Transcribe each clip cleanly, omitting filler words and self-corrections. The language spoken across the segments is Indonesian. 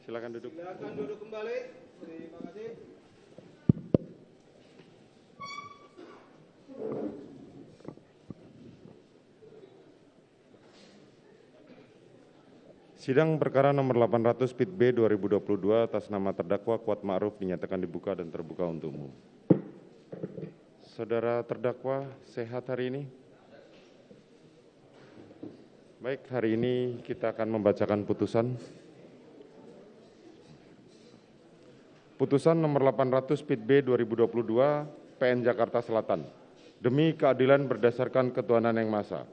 Silakan duduk. Silakan duduk kembali. Terima kasih. Sidang perkara nomor 800 PIT B 2022 atas nama terdakwa Kuat Ma'ruf dinyatakan dibuka dan terbuka untuk umum. Saudara terdakwa sehat hari ini? Baik, hari ini kita akan membacakan putusan. Putusan nomor 800 PIT B 2022 PN Jakarta Selatan. Demi keadilan berdasarkan ketuhanan yang Maha Esa.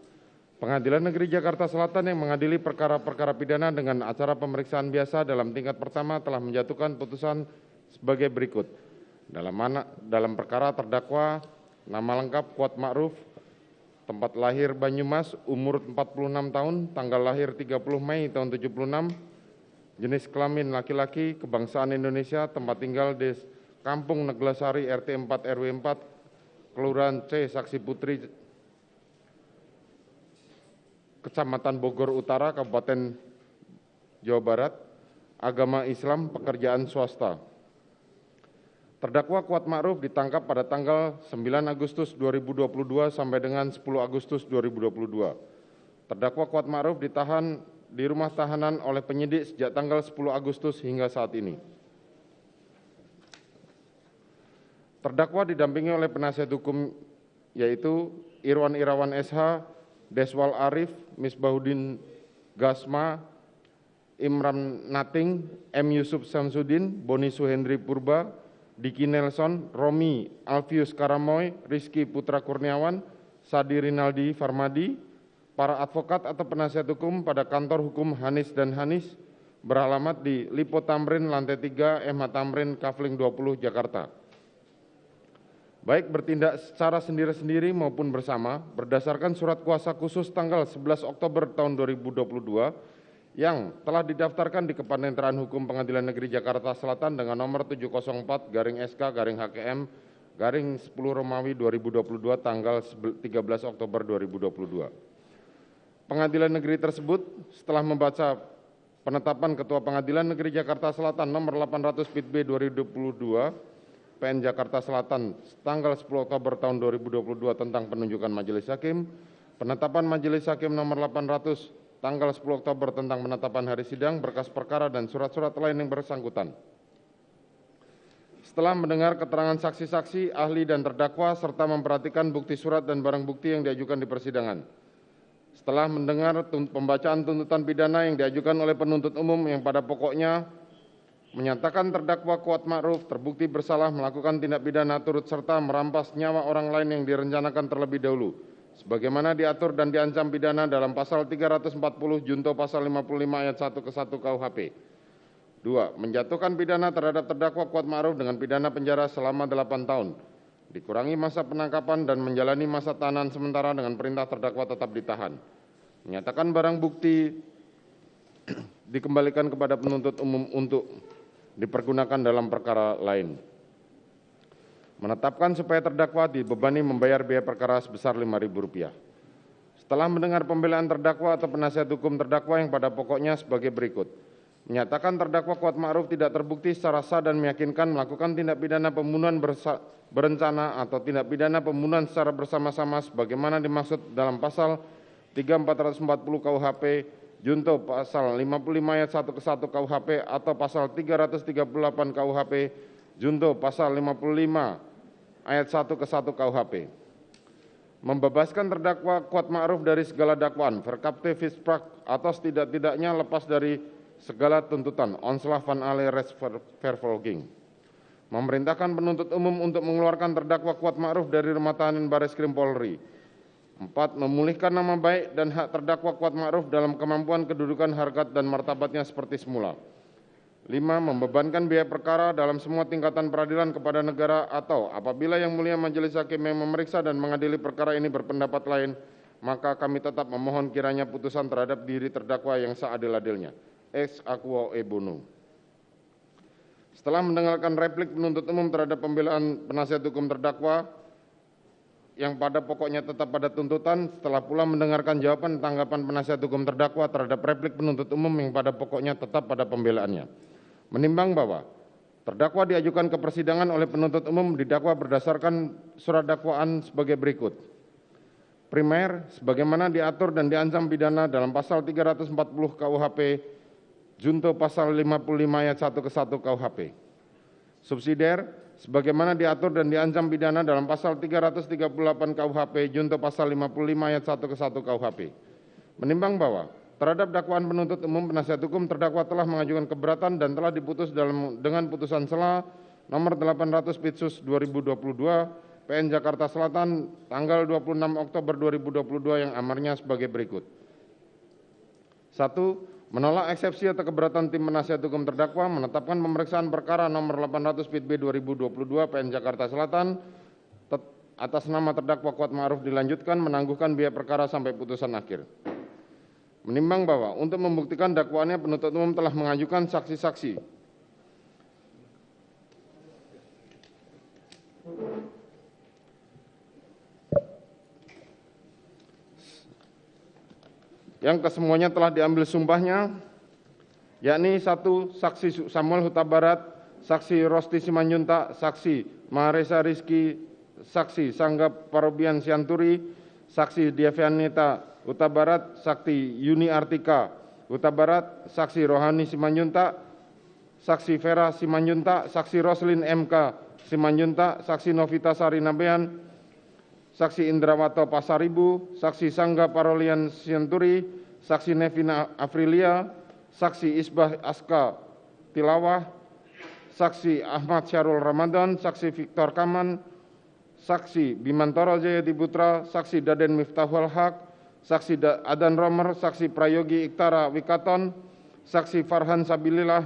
Pengadilan Negeri Jakarta Selatan yang mengadili perkara-perkara pidana dengan acara pemeriksaan biasa dalam tingkat pertama telah menjatuhkan putusan sebagai berikut. Dalam perkara terdakwa nama lengkap Kuat Ma'ruf, tempat lahir Banyumas, umur 46 tahun, tanggal lahir 30 Mei tahun 76, jenis kelamin laki-laki, kebangsaan Indonesia, tempat tinggal di Kampung Neglasari RT 4 RW 4, Kelurahan C, Saksi Putri, Kecamatan Bogor Utara, Kabupaten Jawa Barat, agama Islam, pekerjaan swasta. Terdakwa Kuat Ma'ruf ditangkap pada tanggal 9 Agustus 2022 sampai dengan 10 Agustus 2022. Terdakwa Kuat Ma'ruf ditahan di rumah tahanan oleh penyidik sejak tanggal 10 Agustus hingga saat ini. Terdakwa didampingi oleh penasihat hukum yaitu Irwan Irawan SH, Deswal Arif, Misbahuddin Gasma, Imran Nating, M. Yusuf Samsudin, Boni Suhendri Purba, Diki Nelson, Romi Alfius Karamoy, Rizky Putra Kurniawan, Sadi Rinaldi Farmadi, para advokat atau penasihat hukum pada kantor hukum Hanis dan Hanis beralamat di Lipo Tamrin, lantai 3, MH Tamrin, Kafling 20, Jakarta. Baik bertindak secara sendiri-sendiri maupun bersama berdasarkan surat kuasa khusus tanggal 11 Oktober tahun 2022 yang telah didaftarkan di Kepaniteraan Hukum Pengadilan Negeri Jakarta Selatan dengan nomor 704/SK/HKM/10 Romawi 2022 tanggal 13 Oktober 2022. Pengadilan negeri tersebut setelah membaca penetapan Ketua Pengadilan Negeri Jakarta Selatan nomor 800 PIT B 2022 PN Jakarta Selatan tanggal 10 Oktober tahun 2022 tentang penunjukan majelis hakim, penetapan majelis hakim nomor 800 tanggal 10 Oktober tentang penetapan hari sidang, berkas perkara dan surat-surat lain yang bersangkutan. Setelah mendengar keterangan saksi-saksi, ahli dan terdakwa serta memperhatikan bukti surat dan barang bukti yang diajukan di persidangan. Setelah mendengar pembacaan tuntutan pidana yang diajukan oleh penuntut umum yang pada pokoknya menyatakan terdakwa Kuat Ma'ruf terbukti bersalah melakukan tindak pidana turut serta merampas nyawa orang lain yang direncanakan terlebih dahulu, sebagaimana diatur dan diancam pidana dalam pasal 340 junto pasal 55 ayat 1 ke 1 KUHP. 2. Menjatuhkan pidana terhadap terdakwa Kuat Ma'ruf dengan pidana penjara selama 8 tahun, dikurangi masa penangkapan dan menjalani masa tahanan sementara dengan perintah terdakwa tetap ditahan. Menyatakan barang bukti dikembalikan kepada penuntut umum untuk dipergunakan dalam perkara lain. Menetapkan supaya terdakwa dibebani membayar biaya perkara sebesar Rp5.000. Setelah mendengar pembelaan terdakwa atau penasihat hukum terdakwa yang pada pokoknya sebagai berikut. Menyatakan terdakwa Kuat Ma'ruf tidak terbukti secara sah dan meyakinkan melakukan tindak pidana pembunuhan berencana atau tindak pidana pembunuhan secara bersama-sama sebagaimana dimaksud dalam pasal 3440 KUHP junto pasal 55 ayat 1 ke 1 KUHP atau pasal 338 KUHP junto pasal 55 ayat 1 ke 1 KUHP. Membebaskan terdakwa Kuat Ma'ruf dari segala dakwaan verkapte visprak atau setidak-tidaknya lepas dari segala tuntutan onslah van alle res vervolging. Memerintahkan penuntut umum untuk mengeluarkan terdakwa Kuat Ma'ruf dari rumah tahanan Bareskrim Polri. 4. Memulihkan nama baik dan hak terdakwa Kuat Ma'ruf dalam kemampuan kedudukan harkat dan martabatnya seperti semula. 5. Membebankan biaya perkara dalam semua tingkatan peradilan kepada negara atau apabila Yang Mulia Majelis Hakim yang memeriksa dan mengadili perkara ini berpendapat lain, maka kami tetap memohon kiranya putusan terhadap diri terdakwa yang seadil-adilnya. Ex aequo e bono. Setelah mendengarkan replik penuntut umum terhadap pembelaan penasihat hukum terdakwa yang pada pokoknya tetap pada tuntutan, setelah pula mendengarkan jawaban tanggapan penasihat hukum terdakwa terhadap replik penuntut umum yang pada pokoknya tetap pada pembelaannya. Menimbang bahwa terdakwa diajukan ke persidangan oleh penuntut umum didakwa berdasarkan surat dakwaan sebagai berikut. Primer, sebagaimana diatur dan diancam pidana dalam pasal 340 KUHP junto pasal 55 ayat 1 ke 1 KUHP. Subsidiar, sebagaimana diatur dan diancam pidana dalam pasal 338 KUHP junto pasal 55 ayat 1 ke 1 KUHP. Menimbang bahwa terhadap dakwaan penuntut umum penasihat hukum terdakwa telah mengajukan keberatan dan telah diputus dengan putusan sela nomor 800 Pitsus 2022 PN Jakarta Selatan tanggal 26 Oktober 2022 yang amarnya sebagai berikut. 1. Menolak eksepsi atau keberatan tim penasihat hukum terdakwa menetapkan pemeriksaan perkara nomor 800 Pit B 2022 PN Jakarta Selatan atas nama terdakwa Kuat Ma'ruf dilanjutkan menangguhkan biaya perkara sampai putusan akhir. Menimbang bahwa untuk membuktikan dakwaannya penuntut umum telah mengajukan saksi-saksi yang kesemuanya telah diambil sumpahnya, yakni 1. Saksi Samuel Huta Barat, Saksi Rosti Simanjuntak, Saksi Maharesa Rizky, Saksi Sangga Parobian Sianturi, Saksi Diavianita Huta Barat, Saksi Yuni Artika Huta Barat, Saksi Rohani Simanjuntak, Saksi Vera Simanjuntak, Saksi Roslin MK Simanjuntak, Saksi Novita Sari Nabean, Saksi Indrawato Pasaribu, Saksi Sangga Parolian Sianturi, Saksi Nevina Afrilia, Saksi Isbah Aska Tilawah, Saksi Ahmad Syarul Ramadan, Saksi Victor Kaman, Saksi Bimantoro Jayadi Putra, Saksi Daden Miftahul Haq, Saksi Adan Romer, Saksi Prayogi Iktara Wikaton, Saksi Farhan Sabilillah,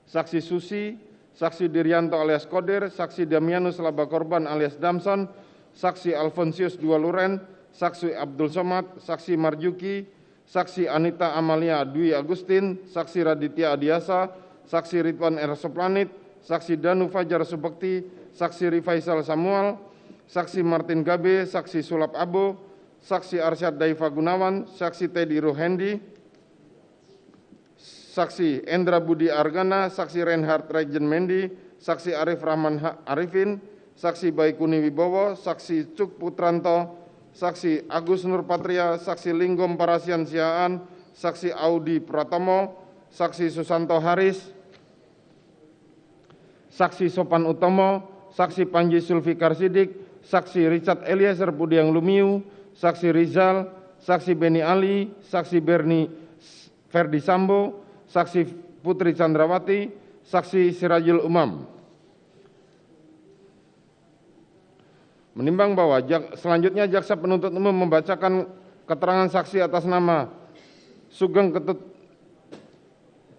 Saksi Susi, Saksi Diryanto alias Kodir, Saksi Damianus Laba Korban alias Damson, Saksi Alfonsius Dualuren, Saksi Abdul Somad, Saksi Marjuki, Saksi Anita Amalia Dwi Agustin, Saksi Raditya Adiasa, Saksi Ridwan R. Soplanit, Saksi Danu Fajar Subekti, Saksi Rifaisal Samuel, Saksi Martin Gabe, Saksi Sulap Abo, Saksi Arsyad Daifa Gunawan, Saksi Teddy Rohendi, Saksi Endra Budi Argana, Saksi Reinhard Regen Mendi, Saksi Arif Rahman Arifin, Saksi Baikuni Wibowo, Saksi Cuk Putranto, Saksi Agus Nurpatria, Saksi Linggom Parasian Siaan, Saksi Audi Pratomo, Saksi Susanto Haris, Saksi Sopan Utomo, Saksi Panji Sulfikar Sidik, Saksi Richard Eliezer Pudiang Lumiu, Saksi Rizal, Saksi Beni Ali, Saksi Berni Ferdi Sambo, Saksi Putri Chandrawati, Saksi Sirajul Umam. Menimbang bahwa selanjutnya jaksa penuntut umum membacakan keterangan saksi atas nama Sugeng Ketut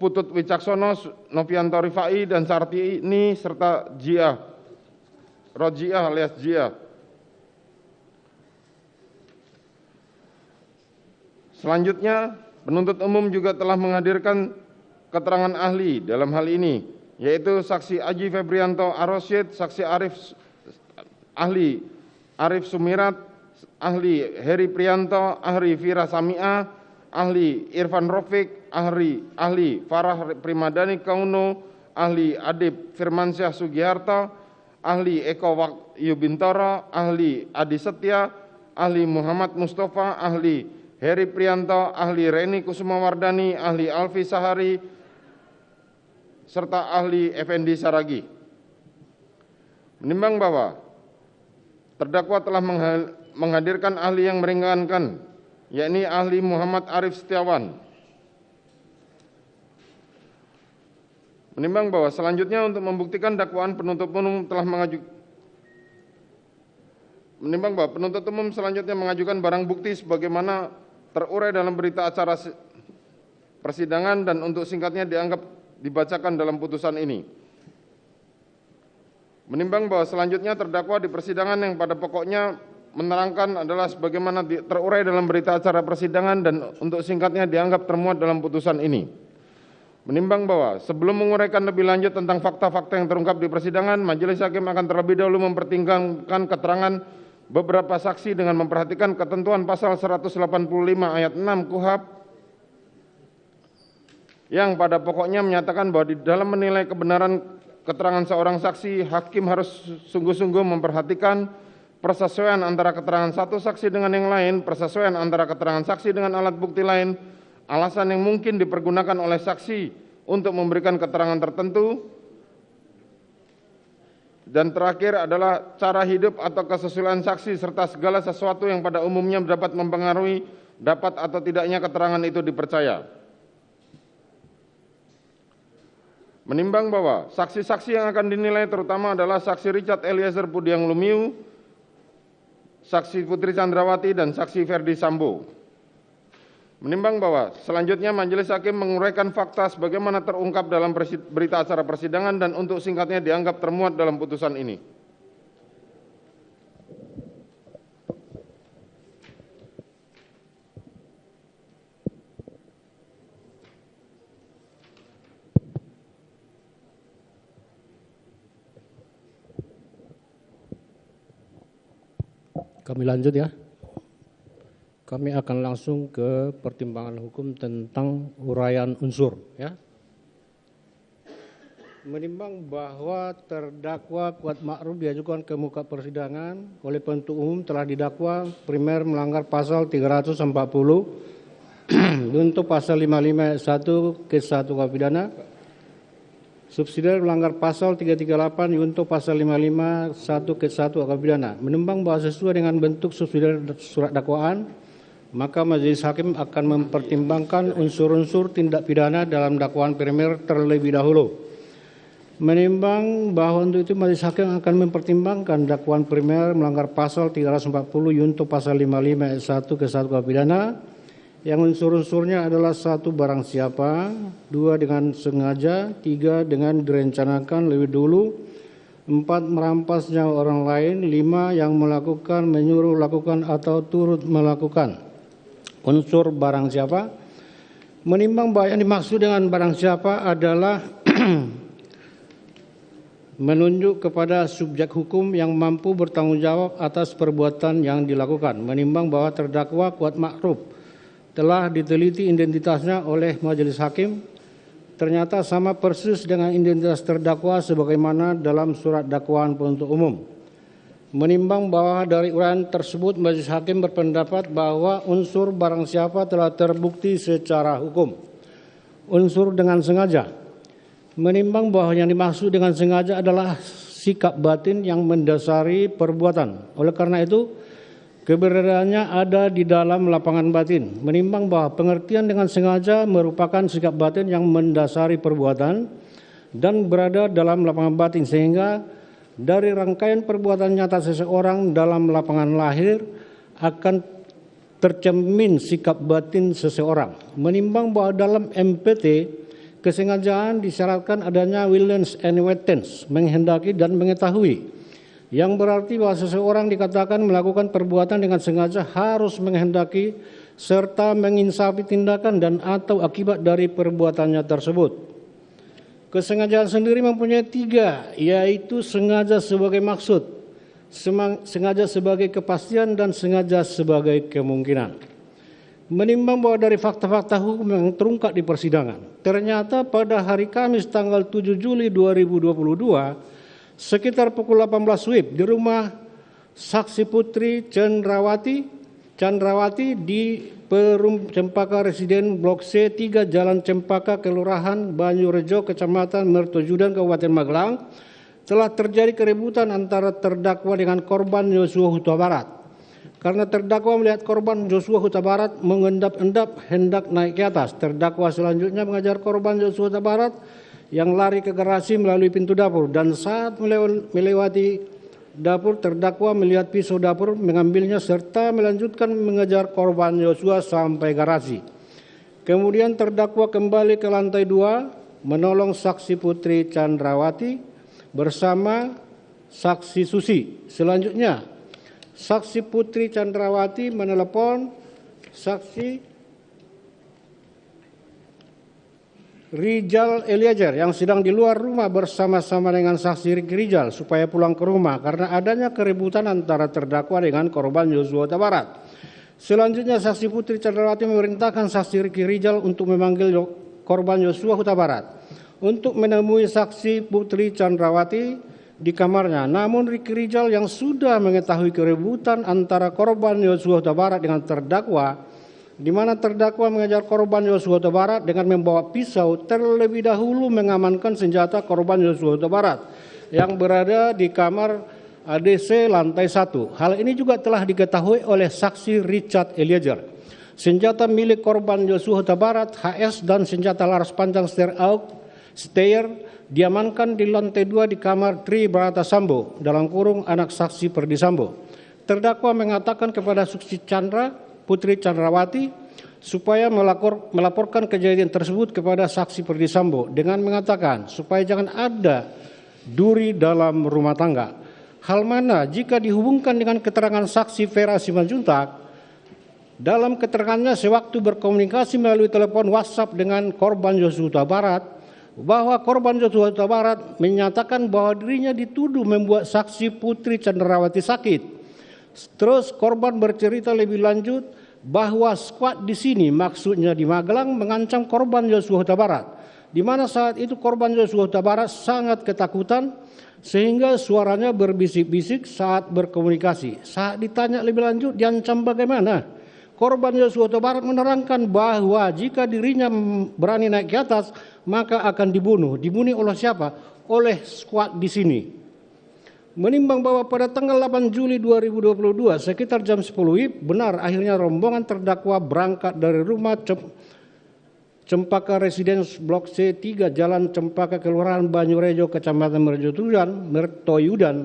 Putut Wicaksono, Novianto Rifai, dan Sartini serta Jiah Rojiah alias Jiah. Selanjutnya penuntut umum juga telah menghadirkan keterangan ahli dalam hal ini, yaitu Saksi Aji Febrianto Arosyid, Saksi Ahli Arif Sumirat, Ahli Heri Prianto, Ahli Vira Samia, Ahli Irfan Rofik, Ahli Farah Primadani Kauno, Ahli Adib Firmansyah Sugiharto, Ahli Eko Wahyu Bintoro, Ahli Adi Setia, Ahli Muhammad Mustafa, Ahli Heri Prianto, Ahli Reni Kusumawardani, Ahli Alfi Sahari, serta Ahli Effendi Saragi. Menimbang bahwa terdakwa telah menghadirkan ahli yang meringankan, yakni Ahli Muhammad Arif Setiawan. Menimbang bahwa selanjutnya untuk membuktikan dakwaan penuntut umum telah menimbang bahwa penuntut umum selanjutnya mengajukan barang bukti sebagaimana terurai dalam berita acara persidangan dan untuk singkatnya dianggap dibacakan dalam putusan ini. Menimbang bahwa selanjutnya terdakwa di persidangan yang pada pokoknya menerangkan adalah sebagaimana terurai dalam berita acara persidangan dan untuk singkatnya dianggap termuat dalam putusan ini. Menimbang bahwa sebelum menguraikan lebih lanjut tentang fakta-fakta yang terungkap di persidangan, majelis hakim akan terlebih dahulu mempertimbangkan keterangan beberapa saksi dengan memperhatikan ketentuan pasal 185 ayat 6 KUHP yang pada pokoknya menyatakan bahwa di dalam menilai kebenaran keterangan seorang saksi, hakim harus sungguh-sungguh memperhatikan persesuaian antara keterangan satu saksi dengan yang lain, persesuaian antara keterangan saksi dengan alat bukti lain, alasan yang mungkin dipergunakan oleh saksi untuk memberikan keterangan tertentu, dan terakhir adalah cara hidup atau kesesuaian saksi serta segala sesuatu yang pada umumnya dapat mempengaruhi dapat atau tidaknya keterangan itu dipercaya. Menimbang bahwa saksi-saksi yang akan dinilai terutama adalah saksi Richard Eliezer Pudiang Lumiu, saksi Putri Chandrawati, dan saksi Ferdi Sambo. Menimbang bahwa selanjutnya Majelis Hakim menguraikan fakta sebagaimana terungkap dalam berita acara persidangan dan untuk singkatnya dianggap termuat dalam putusan ini. Kami lanjut ya. Kami akan langsung ke pertimbangan hukum tentang uraian unsur ya. Menimbang bahwa terdakwa Kuat Ma'ruf diajukan ke muka persidangan oleh penuntut umum telah didakwa primer melanggar pasal 340 untuk pasal 55 ayat 1 ke 1 KUH pidana, subsidiar melanggar pasal 338 untuk pasal 55 1 ke 1 KUH pidana. Menimbang bahwa sesuai dengan bentuk subsidiar surat dakwaan, maka Majelis Hakim akan mempertimbangkan unsur-unsur tindak pidana dalam dakwaan primer terlebih dahulu. Menimbang bahwa untuk itu Majelis Hakim akan mempertimbangkan dakwaan primer melanggar pasal 340 untuk pasal 55 ayat 1 ke 1 KUH pidana, yang unsur-unsurnya adalah 1. Barang siapa, 2. Dengan sengaja, 3. Dengan direncanakan lebih dulu, 4. Merampas nyawa orang lain, 5. Yang melakukan, menyuruh lakukan atau turut melakukan. Unsur barang siapa, menimbang bahwa yang dimaksud dengan barang siapa adalah menunjuk kepada subjek hukum yang mampu bertanggung jawab atas perbuatan yang dilakukan. Menimbang bahwa terdakwa Kuat Ma'ruf telah diteliti identitasnya oleh Majelis Hakim, ternyata sama persis dengan identitas terdakwa sebagaimana dalam surat dakwaan penuntut umum. Menimbang bahwa dari uraian tersebut Majelis Hakim berpendapat bahwa unsur barang siapa telah terbukti secara hukum. Unsur dengan sengaja, menimbang bahwa yang dimaksud dengan sengaja adalah sikap batin yang mendasari perbuatan. Oleh karena itu, keberadaannya ada di dalam lapangan batin. Menimbang bahwa pengertian dengan sengaja merupakan sikap batin yang mendasari perbuatan dan berada dalam lapangan batin, sehingga dari rangkaian perbuatan nyata seseorang dalam lapangan lahir akan tercermin sikap batin seseorang. Menimbang bahwa dalam MPT kesengajaan disyaratkan adanya willingness and wantedness, menghendaki dan mengetahui, yang berarti bahwa seseorang dikatakan melakukan perbuatan dengan sengaja harus menghendaki serta menginsafi tindakan dan atau akibat dari perbuatannya tersebut. Kesengajaan sendiri mempunyai 3, yaitu sengaja sebagai maksud, sengaja sebagai kepastian, dan sengaja sebagai kemungkinan. Menimbang bahwa dari fakta-fakta hukum yang terungkap di persidangan, ternyata pada hari Kamis tanggal 7 Juli 2022, sekitar pukul 18 WIB di rumah saksi Putri Chandrawati di Perum Cempaka Residen Blok C 3 Jalan Cempaka, Kelurahan Banyurejo, Kecamatan Mertojudan, Kabupaten Magelang, telah terjadi keributan antara terdakwa dengan korban Joshua Huta Barat. Karena terdakwa melihat korban Joshua Huta Barat mengendap-endap hendak naik ke atas, terdakwa selanjutnya mengajar korban Joshua Huta Barat yang lari ke garasi melalui pintu dapur, dan saat melewati dapur, terdakwa melihat pisau dapur, mengambilnya serta melanjutkan mengejar korban Joshua sampai garasi. Kemudian terdakwa kembali ke lantai 2 menolong saksi Putri Chandrawati bersama saksi Susi. Selanjutnya saksi Putri Chandrawati menelepon saksi Rizal Eliezer yang sedang di luar rumah bersama-sama dengan saksi Ricky Rizal supaya pulang ke rumah karena adanya keributan antara terdakwa dengan korban Joshua Huta Barat. Selanjutnya saksi Putri Chandrawati memerintahkan saksi Ricky Rizal untuk memanggil korban Yosua Huta Barat untuk menemui saksi Putri Chandrawati di kamarnya. Namun Ricky Rizal yang sudah mengetahui keributan antara korban Yosua Huta Barat dengan terdakwa, di mana terdakwa mengejar korban Yosua Huta Barat dengan membawa pisau, terlebih dahulu mengamankan senjata korban Yosua Huta Barat yang berada di kamar ADC lantai 1. Hal ini juga telah diketahui oleh saksi Richard Eliezer. Senjata milik korban Yosua Huta Barat, HS, dan senjata laras panjang Steyr diamankan di lantai 2 di kamar Tri Brata Sambo dalam kurung anak saksi Perdi Sambo. Terdakwa mengatakan kepada Suci Chandra Putri Chandrawati supaya melaporkan kejadian tersebut kepada saksi Perdi Sambo dengan mengatakan supaya jangan ada duri dalam rumah tangga. Hal mana jika dihubungkan dengan keterangan saksi Vera Simanjuntak dalam keterangannya sewaktu berkomunikasi melalui telepon WhatsApp dengan korban Yosua Huta Barat, bahwa korban Yosua Huta Barat menyatakan bahwa dirinya dituduh membuat saksi Putri Chandrawati sakit. Terus korban bercerita lebih lanjut bahwa skuad di sini, maksudnya di Magelang, mengancam korban Yosua Huta Barat, di mana saat itu korban Yosua Huta Barat sangat ketakutan sehingga suaranya berbisik-bisik saat berkomunikasi. Saat ditanya lebih lanjut diancam bagaimana, korban Yosua Huta Barat menerangkan bahwa jika dirinya berani naik ke atas maka akan dibunuh. Dibunuh oleh siapa? Oleh skuad di sini. Menimbang bahwa pada tanggal 8 Juli 2022 sekitar jam 10 WIB, benar akhirnya rombongan terdakwa berangkat dari rumah Cempaka Residence Blok C3 Jalan Cempaka Kelurahan Banyurejo Kecamatan Mertoyudan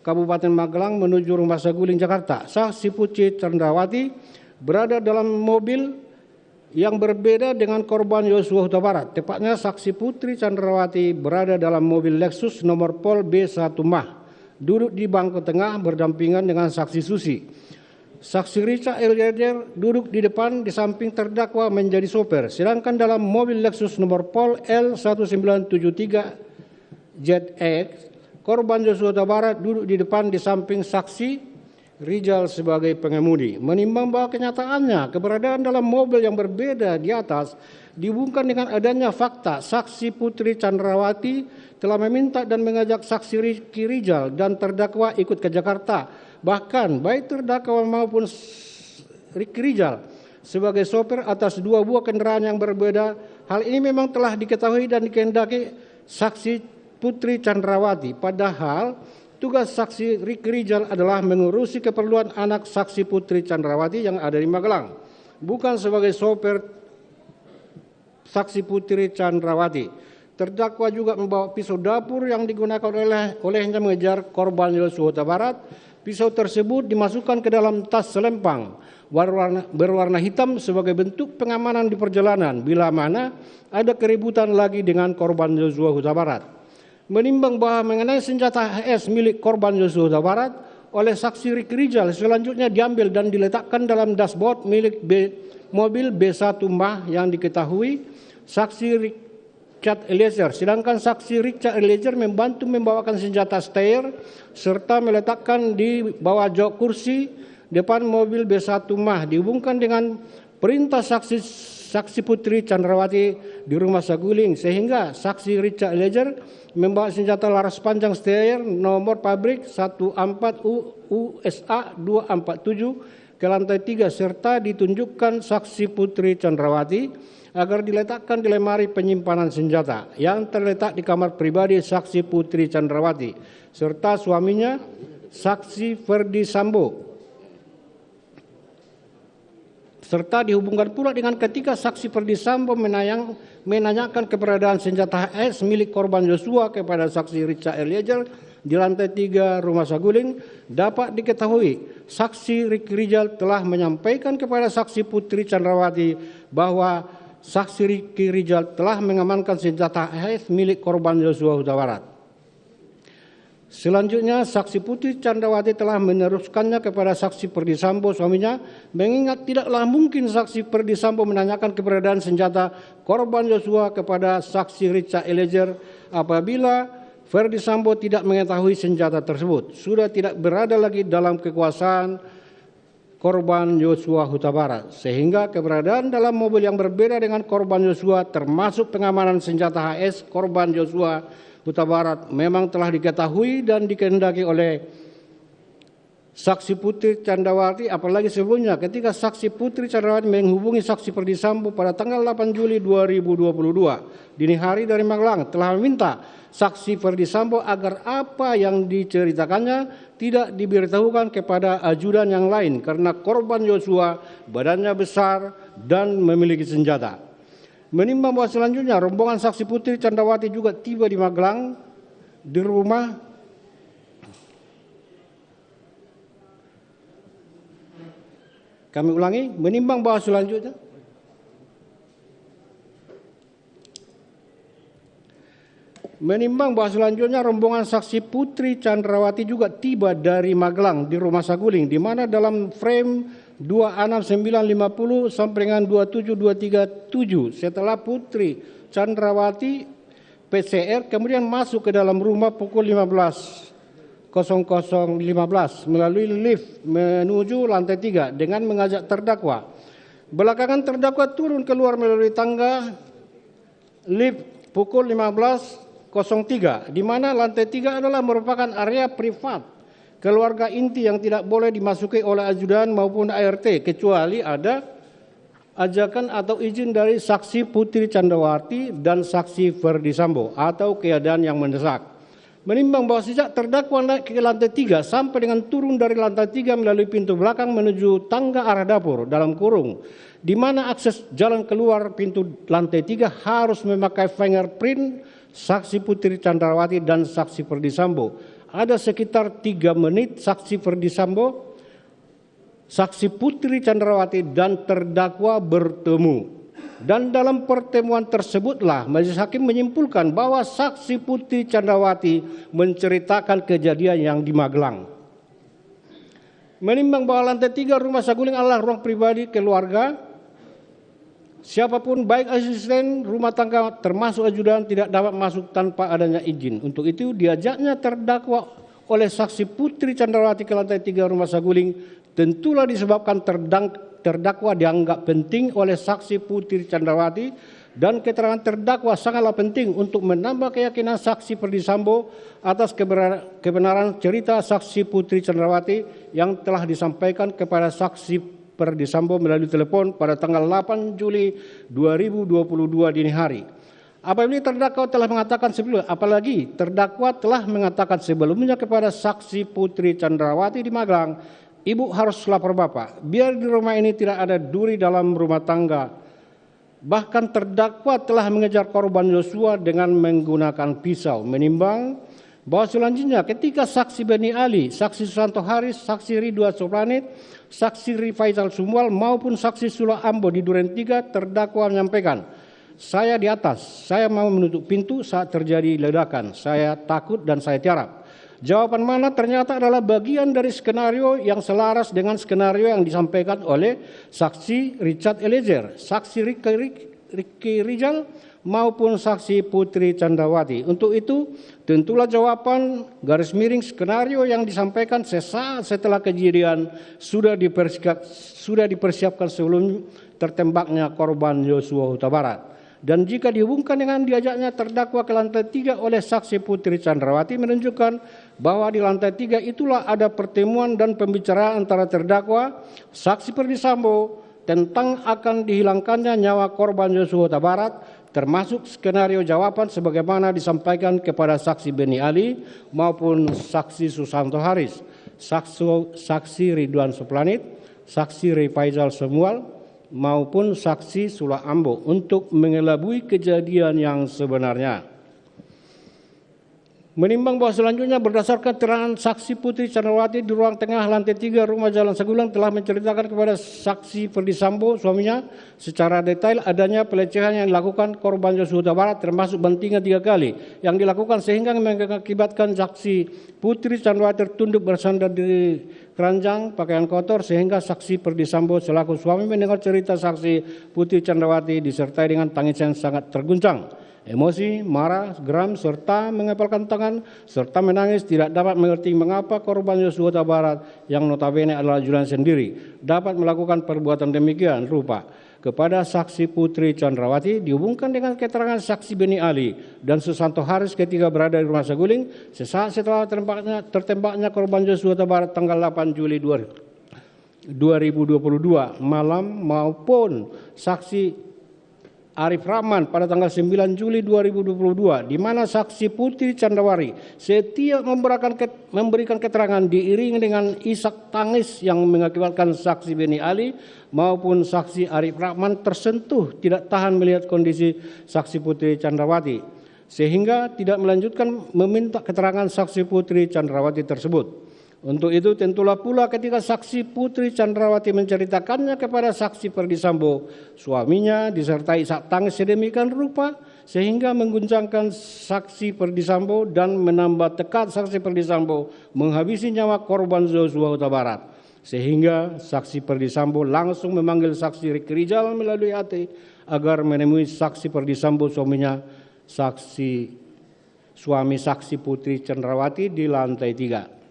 Kabupaten Magelang menuju Rumah Saguling Jakarta. Saksi Putri Chandrawati berada dalam mobil yang berbeda dengan korban Yosua Huta Barat. Tepatnya saksi Putri Chandrawati berada dalam mobil Lexus nomor Pol B1 Mah, duduk di bangku tengah berdampingan dengan saksi Susi. Saksi Richard Eliezer duduk di depan di samping terdakwa menjadi sopir. Sedangkan dalam mobil Lexus nomor Pol L1973 ZX, korban Yosua Huta Barat duduk di depan di samping saksi Rizal sebagai pengemudi. Menimbang bahwa kenyataannya keberadaan dalam mobil yang berbeda di atas dihubungkan dengan adanya fakta saksi Putri Chandrawati telah meminta dan mengajak saksi Ricky Rizal dan terdakwa ikut ke Jakarta. Bahkan baik terdakwa maupun Ricky Rizal sebagai sopir atas 2 buah kendaraan yang berbeda. Hal ini memang telah diketahui dan dikehendaki saksi Putri Chandrawati. Padahal tugas saksi Ricky Rizal adalah mengurusi keperluan anak saksi Putri Chandrawati yang ada di Magelang, bukan sebagai sopir saksi Putri Chandrawati. Terdakwa juga membawa pisau dapur yang digunakan olehnya mengejar korban Yosua Huta Barat. Pisau tersebut dimasukkan ke dalam tas selempang berwarna hitam sebagai bentuk pengamanan di perjalanan bila mana ada keributan lagi dengan korban Yosua Huta Barat. Menimbang bahwa mengenai senjata HS milik korban Yosua Huta Barat oleh saksi Ricky Rizal selanjutnya diambil dan diletakkan dalam dashboard milik mobil B1 Mah yang diketahui saksi Richard Eliezer. Sedangkan saksi Richard Eliezer membantu membawakan senjata Steyr serta meletakkan di bawah jok kursi depan mobil B1 Mah dihubungkan dengan perintah saksi Putri Chandrawati di Rumah Saguling, sehingga saksi Richard Eliezer membawa senjata laras panjang Steyr nomor pabrik 14 USA 247 ke lantai 3 serta ditunjukkan saksi Putri Chandrawati agar diletakkan di lemari penyimpanan senjata yang terletak di kamar pribadi saksi Putri Chandrawati serta suaminya saksi Perdi Sambo. Serta dihubungkan pula dengan ketika saksi Perdi Sambo menanyakan keberadaan senjata HS milik korban Yosua kepada saksi Richard Eliezer di lantai 3 Rumah Saguling. Dapat diketahui saksi Ricky Rizal telah menyampaikan kepada saksi Putri Chandrawati bahwa saksi Ricky Rizal telah mengamankan senjata HS milik korban Yosua Huta Barat. Selanjutnya, saksi Putri Chandrawati telah meneruskannya kepada saksi Perdi Sambo suaminya, mengingat tidaklah mungkin saksi Perdi Sambo menanyakan keberadaan senjata korban Yosua kepada saksi Richard Eliezer apabila Perdi Sambo tidak mengetahui senjata tersebut sudah tidak berada lagi dalam kekuasaan korban Yosua Huta Barat, sehingga keberadaan dalam mobil yang berbeda dengan korban Yosua termasuk pengamanan senjata HS korban Yosua Huta Barat memang telah diketahui dan dikehendaki oleh saksi Putri Candrawati, apalagi sebelumnya ketika saksi Putri Candrawati menghubungi saksi Ferdi Sambo pada tanggal 8 Juli 2022 dini hari dari Magelang telah meminta saksi Ferdi Sambo agar apa yang diceritakannya tidak diberitahukan kepada ajudan yang lain karena korban Yosua badannya besar dan memiliki senjata. Menimbang bahwa selanjutnya rombongan saksi Putri Candrawati juga tiba di Magelang di rumah menimbang bahwa selanjutnya rombongan saksi Putri Candrawati juga tiba dari Magelang di Rumah Saguling, di mana dalam frame 26950 sampai dengan 27237 setelah Putri Candrawati PCR kemudian masuk ke dalam rumah pukul 15.00 melalui lift menuju lantai 3 dengan mengajak terdakwa. Belakangan terdakwa turun keluar melalui tangga lift pukul 15.03 di mana lantai 3 adalah merupakan area privat keluarga inti yang tidak boleh dimasuki oleh ajudan maupun ART kecuali ada ajakan atau izin dari saksi Putri Candrawati dan saksi Ferdi Sambo atau keadaan yang mendesak. Menimbang bahwa sejak terdakwa naik ke lantai 3 sampai dengan turun dari lantai 3 melalui pintu belakang menuju tangga arah dapur dalam kurung, di mana akses jalan keluar pintu lantai 3 harus memakai fingerprint saksi Putri Candrawati dan saksi Ferdi Sambo. Ada sekitar 3 menit saksi Ferdi Sambo, saksi Putri Candrawati dan terdakwa bertemu. Dan dalam pertemuan tersebutlah majelis hakim menyimpulkan bahwa saksi Putri Candrawati menceritakan kejadian yang di Magelang. Menimbang bahwa lantai 3 Rumah Saguling adalah ruang pribadi keluarga, siapapun baik asisten rumah tangga termasuk ajudan tidak dapat masuk tanpa adanya izin. Untuk itu diajaknya terdakwa oleh saksi Putri Candrawati ke lantai 3 Rumah Saguling tentulah disebabkan terdakwa dianggap penting oleh saksi Putri Candrawati dan keterangan terdakwa sangatlah penting untuk menambah keyakinan saksi Ferdi Sambo atas kebenaran cerita saksi Putri Candrawati yang telah disampaikan kepada saksi Ferdi Sambo melalui telepon pada tanggal 8 Juli 2022 dini hari. Apabila terdakwa telah mengatakan sebelumnya, apalagi terdakwa telah mengatakan sebelumnya kepada saksi Putri Candrawati di Magelang, Ibu harus lapor Bapak, biar di rumah ini tidak ada duri dalam rumah tangga. Bahkan terdakwa telah mengejar korban Yosua dengan menggunakan pisau. Menimbang bahwa selanjutnya ketika saksi Beni Ali, saksi Susanto Haris, saksi Ridwan Soplanit, saksi Rifaizal Sumual maupun saksi Sula Ambo di Duren 3 terdakwa menyampaikan, saya di atas, saya mau menutup pintu saat terjadi ledakan, saya takut dan saya tiarap. Jawaban mana ternyata adalah bagian dari skenario yang selaras dengan skenario yang disampaikan oleh saksi Richard Eliezer, saksi Ricky Rizal maupun saksi Putri Candrawati. Untuk itu tentulah jawaban garis miring skenario yang disampaikan sesaat setelah kejadian sudah dipersiapkan sebelum tertembaknya korban Yosua Huta Barat. Dan jika dihubungkan dengan diajaknya terdakwa ke lantai 3 oleh saksi Putri Candrawati menunjukkan bahwa di lantai 3 itulah ada pertemuan dan pembicaraan antara terdakwa, saksi Ferdi Sambo tentang akan dihilangkannya nyawa korban Yosua Huta Barat, termasuk skenario jawaban sebagaimana disampaikan kepada saksi Beni Ali maupun saksi Susanto Haris, saksi Ridwan Soplanit, saksi Rifaizal Sumual, maupun saksi Sula Ambo untuk mengelabui kejadian yang sebenarnya. Menimbang bahwa selanjutnya berdasarkan keterangan saksi Putri Candrawati di ruang tengah lantai 3 Rumah Jalan Saguling telah menceritakan kepada saksi Ferdi Sambo suaminya secara detail adanya pelecehan yang dilakukan korban Yosua Huta Barat termasuk bantingan 3 kali yang dilakukan sehingga mengakibatkan saksi Putri Candrawati tertunduk bersandar di keranjang pakaian kotor sehingga saksi Ferdi Sambo selaku suami mendengar cerita saksi Putri Candrawati disertai dengan tangisan sangat terguncang. emosi, marah, geram, serta mengepalkan tangan, serta menangis, tidak dapat mengerti mengapa korban Yosua Huta Barat yang notabene adalah Julian sendiri dapat melakukan perbuatan demikian rupa. Kepada saksi Putri Chandrawati dihubungkan dengan keterangan saksi Beni Ali dan Susanto Haris ketika berada di rumah Saguling sesaat setelah tertembaknya korban Yosua Huta Barat tanggal 8 Juli 2022 malam, maupun saksi Arif Rahman pada tanggal 9 Juli 2022 di mana saksi Putri Chandrawati setiap memberikan keterangan diiringi dengan isak tangis yang mengakibatkan saksi Beni Ali maupun saksi Arif Rahman tersentuh tidak tahan melihat kondisi saksi Putri Chandrawati sehingga tidak melanjutkan meminta keterangan saksi Putri Chandrawati tersebut. Untuk itu tentulah pula ketika saksi Putri Chandrawati menceritakannya kepada saksi Perdi Sambo, suaminya disertai isak tangis sedemikian rupa sehingga mengguncangkan saksi Perdi Sambo dan menambah tekad saksi Perdi Sambo menghabisi nyawa korban Yosua Huta Barat. Sehingga saksi Perdi Sambo langsung memanggil saksi Ricky Rijal melalui AT agar menemui saksi Perdi Sambo, suami saksi Putri Chandrawati di lantai 3.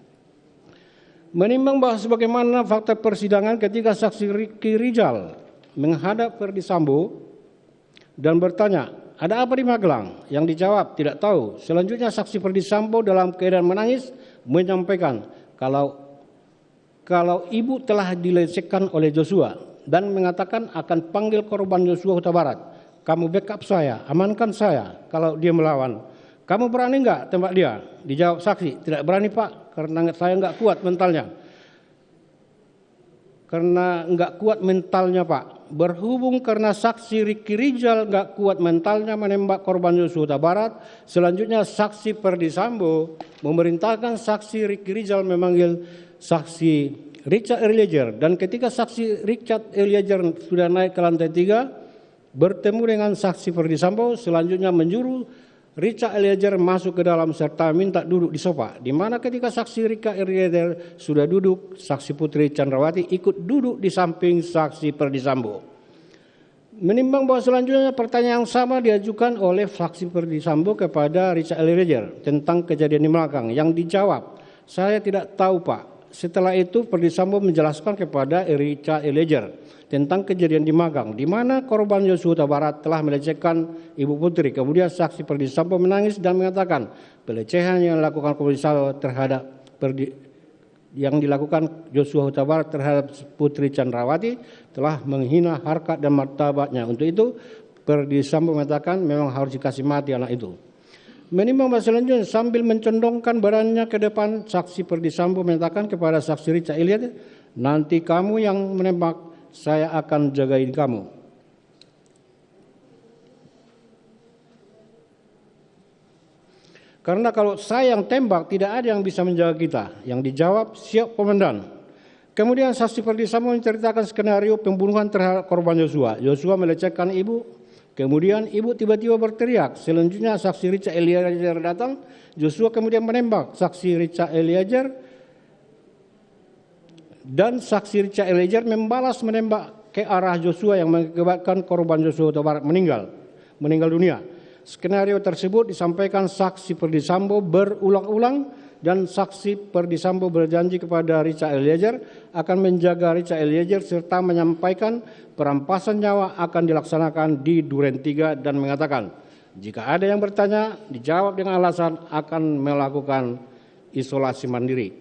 Menimbang bahwa sebagaimana fakta persidangan ketika saksi Ricky Rijal menghadap Perdi Sambo dan bertanya, "Ada apa di Magelang?" Yang dijawab, "Tidak tahu." Selanjutnya saksi Perdi Sambo dalam keadaan menangis menyampaikan kalau ibu telah dilecehkan oleh Joshua dan mengatakan akan panggil korban Yosua Huta Barat. "Kamu backup saya, amankan saya kalau dia melawan. Kamu berani enggak tembak dia?" Dijawab saksi, "Tidak berani Pak, karena saya enggak kuat mentalnya." Karena enggak kuat mentalnya Pak. Berhubung karena saksi Ricky Rijal enggak kuat mentalnya menembak korban Yosua Huta Barat, selanjutnya saksi Perdi Sambo memerintahkan saksi Ricky Rijal memanggil saksi Richard Eliezer, dan ketika saksi Richard Eliezer sudah naik ke lantai 3 bertemu dengan saksi Perdi Sambo, selanjutnya menyuruh Richard Eliezer masuk ke dalam serta minta duduk di sofa, di mana ketika saksi Richard Eliezer sudah duduk, saksi Putri Chandrawati ikut duduk di samping saksi Perdi Sambo. Menimbang bahwa selanjutnya pertanyaan yang sama diajukan oleh saksi Perdi Sambo kepada Richard Eliezer tentang kejadian di belakang, yang dijawab, "Saya tidak tahu Pak." Setelah itu Perdi Sambo menjelaskan kepada Richard Eliezer tentang kejadian di Magang, di mana korban Yosua Huta Barat telah melecehkan Ibu Putri. Kemudian saksi Perdi Sambo menangis dan mengatakan pelecehan yang dilakukan Yosua Huta Barat terhadap Putri Chandrawati telah menghina harkat dan martabatnya. Untuk itu Perdi Sambo mengatakan memang harus dikasih mati anak itu. Menimbang bahwa selanjutnya sambil mencondongkan badannya ke depan, saksi Perdi Sambo menyatakan kepada saksi Richard Eliezer, "Nanti kamu yang menembak, saya akan jagain kamu." Karena kalau saya yang tembak tidak ada yang bisa menjaga kita. Yang dijawab, "Siap komandan." Kemudian saksi Perdi Sambo menceritakan skenario pembunuhan terhadap korban Yosua. Yosua melecehkan ibu. Kemudian ibu tiba-tiba berteriak. Selanjutnya saksi Richard Eliezer datang. Joshua kemudian menembak saksi Richard Eliezer dan saksi Richard Eliezer membalas menembak ke arah Joshua yang mengakibatkan korban Yosua Huta Barat meninggal dunia. Skenario tersebut disampaikan saksi Perdi Sambo berulang-ulang dan saksi Perdi Sambo berjanji kepada Richard Eliezer akan menjaga Richard Eliezer serta menyampaikan perampasan nyawa akan dilaksanakan di Duren 3 dan mengatakan jika ada yang bertanya dijawab dengan alasan akan melakukan isolasi mandiri.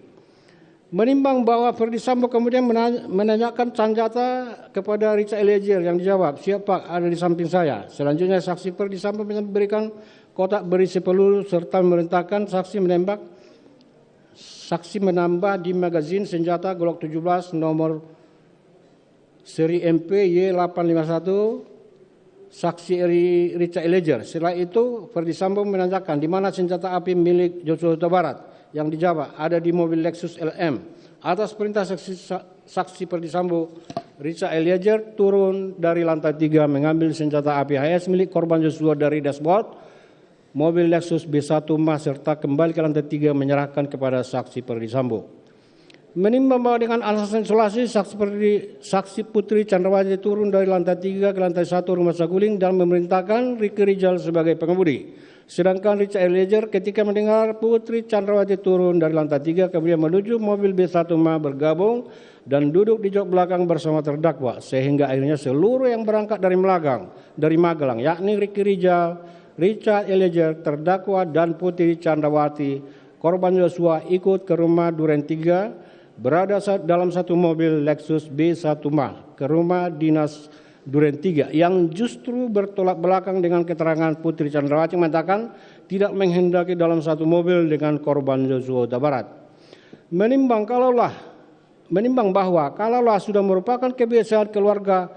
Menimbang bahwa Perdi Sambo kemudian menanyakan senjata kepada Richard Eliezer, yang dijawab, "Siap Pak, ada di samping saya." Selanjutnya saksi Perdi Sambo memberikan kotak berisi peluru serta memerintahkan saksi menembak. Saksi menambah di magazin senjata Glock 17 nomor seri MP Y851 saksi Richard Eliezer. Setelah itu Perdi Sambo menanyakan di mana senjata api milik Yosua Huta Barat, yang dijawab ada di mobil Lexus LM. Atas perintah saksi Perdi Sambo, Richard Eliezer turun dari lantai 3 mengambil senjata api HS milik korban Yosua dari dashboard mobil Lexus B1 Mas serta kembali ke lantai 3 menyerahkan kepada saksi Perdi Sambo. Menimbang bahwa dengan alasan isolasi saksi Putri Chandrawati turun dari lantai 3 ke lantai 1 Rumah Saguling dan memerintahkan Ricky Rizal sebagai pengemudi. Sedangkan Richard Eliezer ketika mendengar Putri Chandrawati turun dari lantai 3 kemudian menuju mobil B1 Ma bergabung dan duduk di jok belakang bersama terdakwa sehingga akhirnya seluruh yang berangkat dari Magelang yakni Ricky Rizal, Richard Eliezer, terdakwa dan Putri Chandrawati korban Yosua ikut ke rumah Duren 3 berada dalam satu mobil Lexus B1 Ma ke rumah dinas Duren 3 yang justru bertolak belakang dengan keterangan Putri Chandrawati mengatakan tidak menghendaki dalam satu mobil dengan korban Yosua Huta Barat. Menimbang bahwa kalaulah sudah merupakan kebiasaan keluarga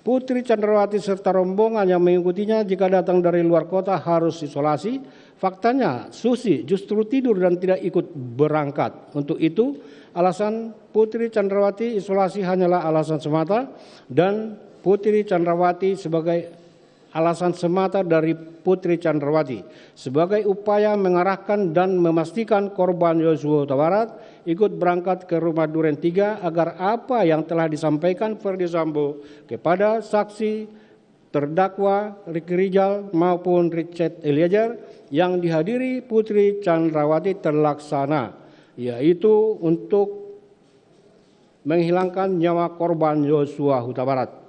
Putri Chandrawati serta rombongan yang mengikutinya jika datang dari luar kota harus isolasi, faktanya Susi justru tidur dan tidak ikut berangkat. Untuk itu, alasan Putri Chandrawati isolasi hanyalah alasan semata dan Putri Chandrawati sebagai alasan semata dari Putri Chandrawati sebagai upaya mengarahkan dan memastikan korban Yosua Huta Barat ikut berangkat ke rumah Duren 3 agar apa yang telah disampaikan Ferdy Sambo kepada saksi terdakwa Ricky Rizal maupun Richard Eliezer yang dihadiri Putri Chandrawati terlaksana, yaitu untuk menghilangkan nyawa korban Yosua Huta Barat.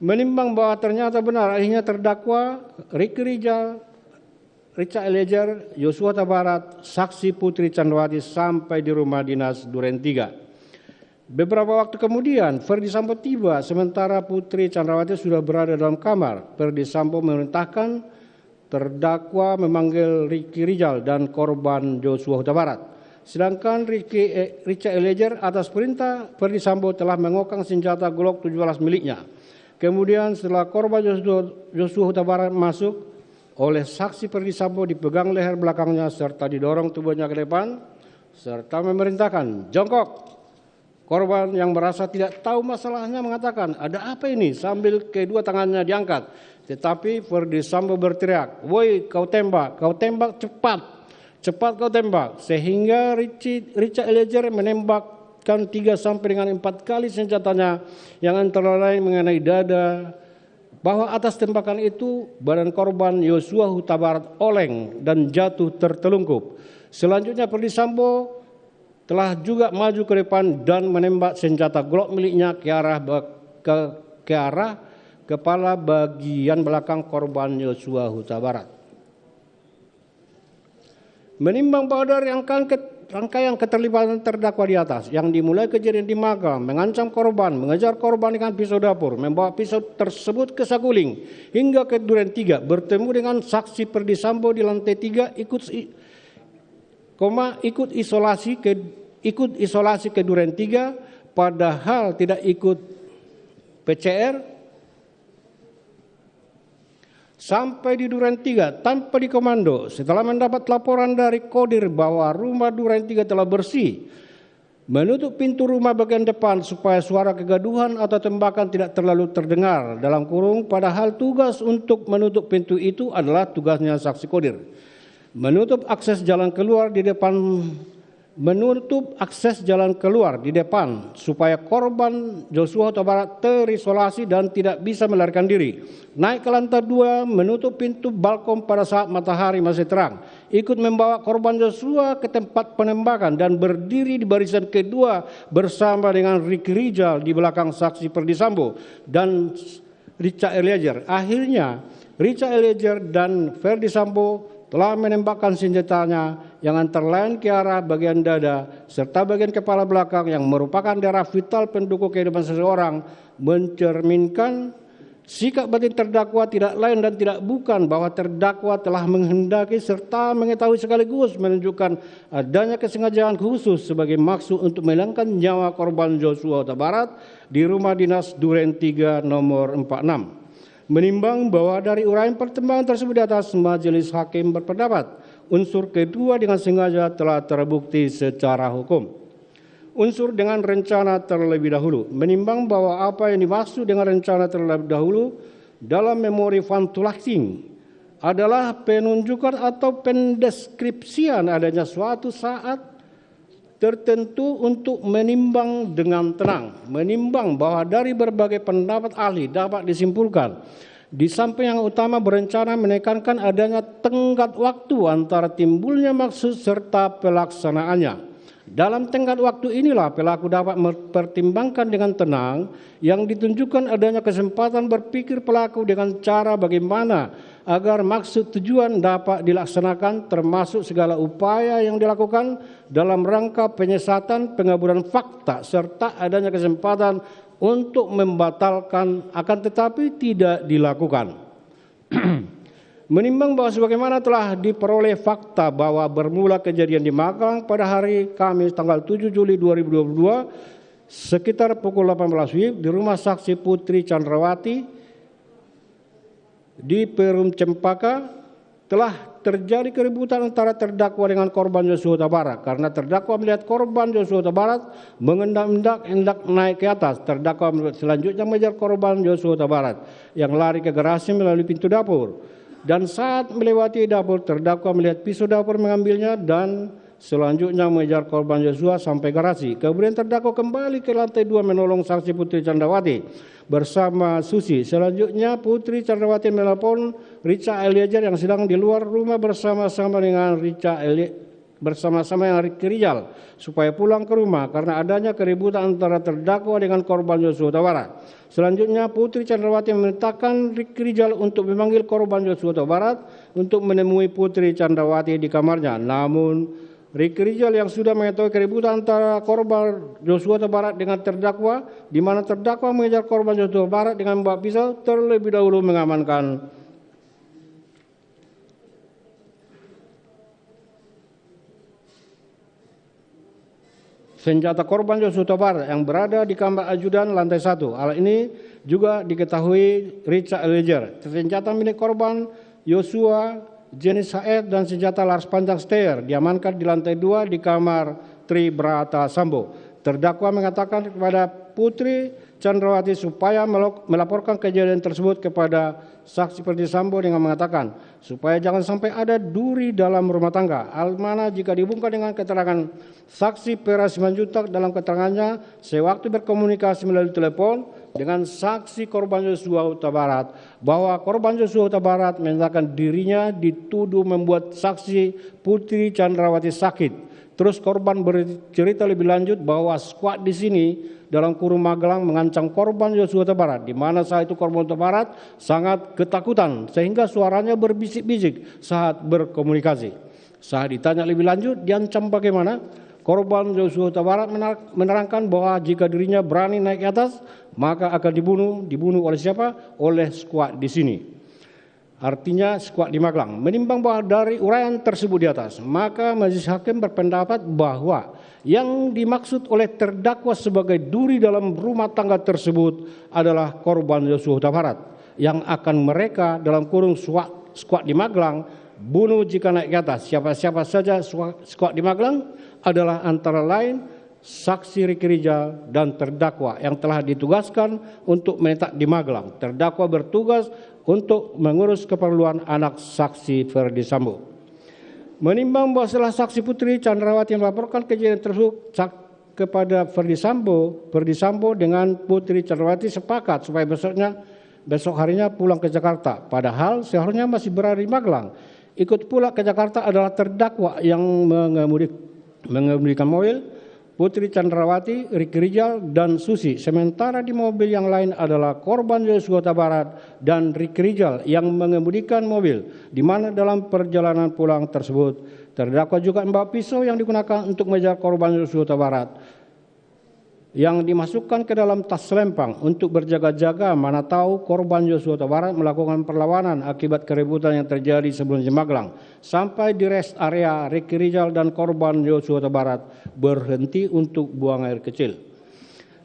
Menimbang bahwa ternyata benar akhirnya terdakwa Ricky Rizal, Richard Eliezer, Yosua Huta Barat, saksi Putri Chandrawati sampai di rumah dinas Duren 3. Beberapa waktu kemudian Ferdy Sambo tiba sementara Putri Chandrawati sudah berada dalam kamar. Ferdy Sambo memerintahkan terdakwa memanggil Ricky Rizal dan korban Yosua Huta Barat. Sedangkan Richard Eliezer atas perintah Ferdy Sambo telah mengokang senjata Glock 17 miliknya. Kemudian setelah korban Yosua Huta Barat masuk oleh saksi Ferdy Sambo dipegang leher belakangnya serta didorong tubuhnya ke depan serta memerintahkan jongkok. Korban yang merasa tidak tahu masalahnya mengatakan ada apa ini sambil kedua tangannya diangkat. Tetapi Ferdy Sambo berteriak, "Woi kau tembak cepat, cepat kau tembak." Sehingga Richard Eliezer menembak 3 sampai dengan 4 kali senjatanya yang antara lain mengenai dada, bahwa atas tembakan itu badan korban Yosua Huta Barat oleng dan jatuh tertelungkup. Selanjutnya Ferdy Sambo telah juga maju ke depan dan menembak senjata Glock miliknya ke arah kepala bagian belakang korban Yosua Huta Barat. Menimbang bahwa dari rangkaian keterlibatan terdakwa di atas yang dimulai kejadian di Magelang, mengancam korban, mengejar korban dengan pisau dapur, membawa pisau tersebut ke Saguling hingga ke Duren 3, bertemu dengan saksi Ferdy Sambo di lantai 3, ikut isolasi ke Duren 3 padahal tidak ikut PCR. Sampai di Duren 3 tanpa dikomando setelah mendapat laporan dari Kodir bahwa rumah Duren 3 telah bersih, menutup pintu rumah bagian depan supaya suara kegaduhan atau tembakan tidak terlalu terdengar dalam kurung, padahal tugas untuk menutup pintu itu adalah tugasnya saksi Kodir. Menutup akses jalan keluar di depan supaya korban Yosua Huta Barat terisolasi dan tidak bisa melarikan diri. Naik ke lantai 2, menutup pintu balkon pada saat matahari masih terang. Ikut membawa korban Yosua ke tempat penembakan dan berdiri di barisan kedua bersama dengan Ricky Rizal di belakang saksi Ferdy Sambo dan Richard Eliezer. Akhirnya Richard Eliezer dan Ferdy Sambo telah menembakkan senjatanya yang antara lain ke arah bagian dada serta bagian kepala belakang yang merupakan daerah vital pendukung kehidupan seseorang, mencerminkan sikap batin terdakwa tidak lain dan tidak bukan bahwa terdakwa telah menghendaki serta mengetahui sekaligus menunjukkan adanya kesengajaan khusus sebagai maksud untuk menghilangkan nyawa korban Yosua Huta Barat di rumah dinas Duren 3 nomor 46. Menimbang bahwa dari uraian pertimbangan tersebut di atas, majelis hakim berpendapat unsur kedua dengan sengaja telah terbukti secara hukum. Unsur dengan rencana terlebih dahulu. Menimbang bahwa apa yang dimaksud dengan rencana terlebih dahulu dalam memori Van Tulaching adalah penunjukan atau pendeskripsian adanya suatu saat tertentu untuk menimbang dengan tenang, menimbang bahwa dari berbagai pendapat ahli dapat disimpulkan di samping yang utama berencana menekankan adanya tenggat waktu antara timbulnya maksud serta pelaksanaannya. Dalam tenggat waktu inilah pelaku dapat mempertimbangkan dengan tenang yang ditunjukkan adanya kesempatan berpikir pelaku dengan cara bagaimana agar maksud tujuan dapat dilaksanakan termasuk segala upaya yang dilakukan dalam rangka penyesatan pengaburan fakta serta adanya kesempatan untuk membatalkan akan tetapi tidak dilakukan. Menimbang bahwa sebagaimana telah diperoleh fakta bahwa bermula kejadian di Magelang pada hari Kamis tanggal 7 Juli 2022 sekitar pukul 18 WIB di rumah saksi Putri Chandrawati di Perum Cempaka telah terjadi keributan antara terdakwa dengan korban Joshua Huta Barat karena terdakwa melihat korban Joshua Huta Barat hendak naik ke atas. Terdakwa selanjutnya mengejar korban Joshua Huta Barat yang lari ke garasi melalui pintu dapur. Dan saat melewati dapur, terdakwa melihat pisau dapur mengambilnya dan selanjutnya mengejar korban Joshua sampai garasi. Kemudian terdakwa kembali ke lantai 2 menolong saksi Putri Chandrawati bersama Susi. Selanjutnya Putri Chandrawati menelpon Richard Eliezer yang sedang di luar rumah bersama-sama dengan Ricky Rijal supaya pulang ke rumah karena adanya keributan antara terdakwa dengan korban Joshua Huta Barat. Selanjutnya Putri Chandrawati memerintahkan Ricky Rijal untuk memanggil korban Joshua Huta Barat untuk menemui Putri Chandrawati di kamarnya. Namun Ricky Rijal yang sudah mengetahui keributan antara korban Joshua Huta Barat dengan terdakwa, di mana terdakwa mengejar korban Joshua Huta Barat dengan membawa pisau, terlebih dahulu mengamankan senjata korban Joshua Huta Barat yang berada di kamar ajudan lantai 1. Hal ini juga diketahui Richard Eliezer. Senjata milik korban Joshua jenis HS dan senjata laras panjang Steyr diamankan di lantai 2 di kamar Tri Brata Sambo. Terdakwa mengatakan kepada Putri Chandrawati supaya melaporkan kejadian tersebut kepada saksi Ferdi Sambo dengan mengatakan supaya jangan sampai ada duri dalam rumah tangga. Hal mana jika dihubungkan dengan keterangan saksi Pera Simanjuntak dalam keterangannya sewaktu berkomunikasi melalui telepon dengan saksi korban Joshua Huta Barat bahwa korban Joshua Huta Barat menyatakan dirinya dituduh membuat saksi Putri Chandrawati sakit. Terus korban bercerita lebih lanjut bahwa squad di sini dalam kurung Magelang mengancam korban Joshua Huta Barat, di mana saat itu korban Huta Barat sangat ketakutan sehingga suaranya berbisik-bisik saat berkomunikasi. Saat ditanya lebih lanjut, diancam bagaimana? Korban Joshua Huta Barat menerangkan bahwa jika dirinya berani naik ke atas, maka akan dibunuh. Dibunuh oleh siapa? Oleh squad di sini. Artinya squad di Magelang. Menimbang bahwa dari uraian tersebut di atas, maka majelis hakim berpendapat bahwa yang dimaksud oleh terdakwa sebagai duri dalam rumah tangga tersebut adalah korban Joshua Huta Barat yang akan mereka dalam kurung squad di Magelang bunuh jika naik ke atas. Siapa-siapa saja squad di Magelang adalah antara lain saksi Ricky Rijal dan terdakwa yang telah ditugaskan untuk menetap di Magelang. Terdakwa bertugas untuk mengurus keperluan anak saksi Ferdi Sambo. Menimbang bahwa setelah saksi Putri Chandrawati melaporkan kejadian tersebut kepada Ferdi Sambo dengan Putri Chandrawati sepakat supaya besok harinya pulang ke Jakarta. Padahal seharusnya masih berada di Magelang. Ikut pula ke Jakarta adalah terdakwa yang mengemudikan mobil, Putri Chandrawati, Ricky Rijal, dan Susi. Sementara di mobil yang lain adalah korban Joshua Huta Barat dan Ricky Rijal yang mengemudikan mobil, di mana dalam perjalanan pulang tersebut terdakwa juga membawa pisau yang digunakan untuk mengejar korban Joshua Huta Barat yang dimasukkan ke dalam tas selempang untuk berjaga-jaga mana tahu korban Joshua Huta Barat melakukan perlawanan akibat keributan yang terjadi sebelum di Magelang. Sampai di rest area, Ricky Rijal dan korban Joshua Huta Barat berhenti untuk buang air kecil.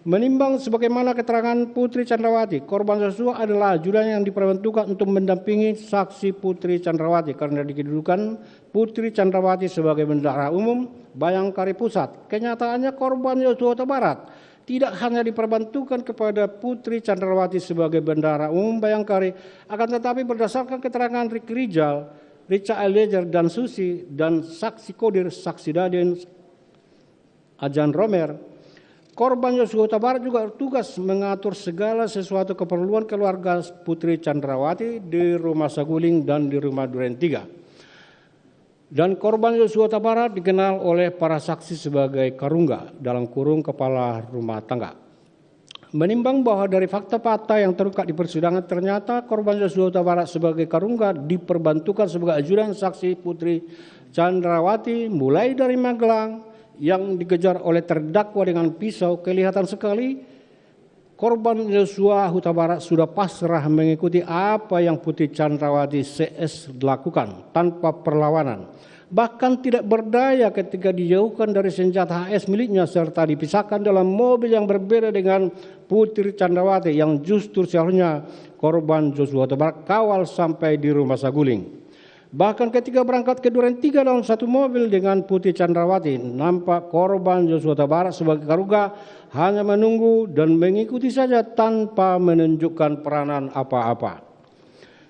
Menimbang sebagaimana keterangan Putri Chandrawati, korban Joshua adalah ajudan yang diperuntukkan untuk mendampingi saksi Putri Chandrawati karena dikedudukan Putri Chandrawati sebagai bendahara umum Bayangkari Pusat. Kenyataannya korban Joshua Huta Barat tidak hanya diperbantukan kepada Putri Chandrawati sebagai bendahara umum Bayangkari, akan tetapi berdasarkan keterangan Ricky Rijal, Richard Eliezer dan Susi dan saksi Kodir, saksi Daden, Ajan Romer, korban Yosua Huta Barat juga bertugas mengatur segala sesuatu keperluan keluarga Putri Chandrawati di rumah Saguling dan di rumah Duren 3. Dan korban Yosua Huta Barat dikenal oleh para saksi sebagai Karungga dalam kurung kepala rumah tangga. Menimbang bahwa dari fakta-fakta yang terungkap di persidangan ternyata korban Yosua Huta Barat sebagai Karungga diperbantukan sebagai ajudan saksi Putri Chandrawati mulai dari Magelang yang dikejar oleh terdakwa dengan pisau, kelihatan sekali korban Yosua Huta Barat sudah pasrah mengikuti apa yang Putri Chandrawati CS lakukan tanpa perlawanan. Bahkan tidak berdaya ketika dijauhkan dari senjata HS miliknya serta dipisahkan dalam mobil yang berbeda dengan Putri Chandrawati yang justru seharusnya korban Yosua Huta Barat kawal sampai di rumah Saguling. Bahkan ketika berangkat ke Duren 3 dalam satu mobil dengan Putri Chandrawati, nampak korban Yosua Huta Barat sebagai Karungga hanya menunggu dan mengikuti saja tanpa menunjukkan peranan apa-apa.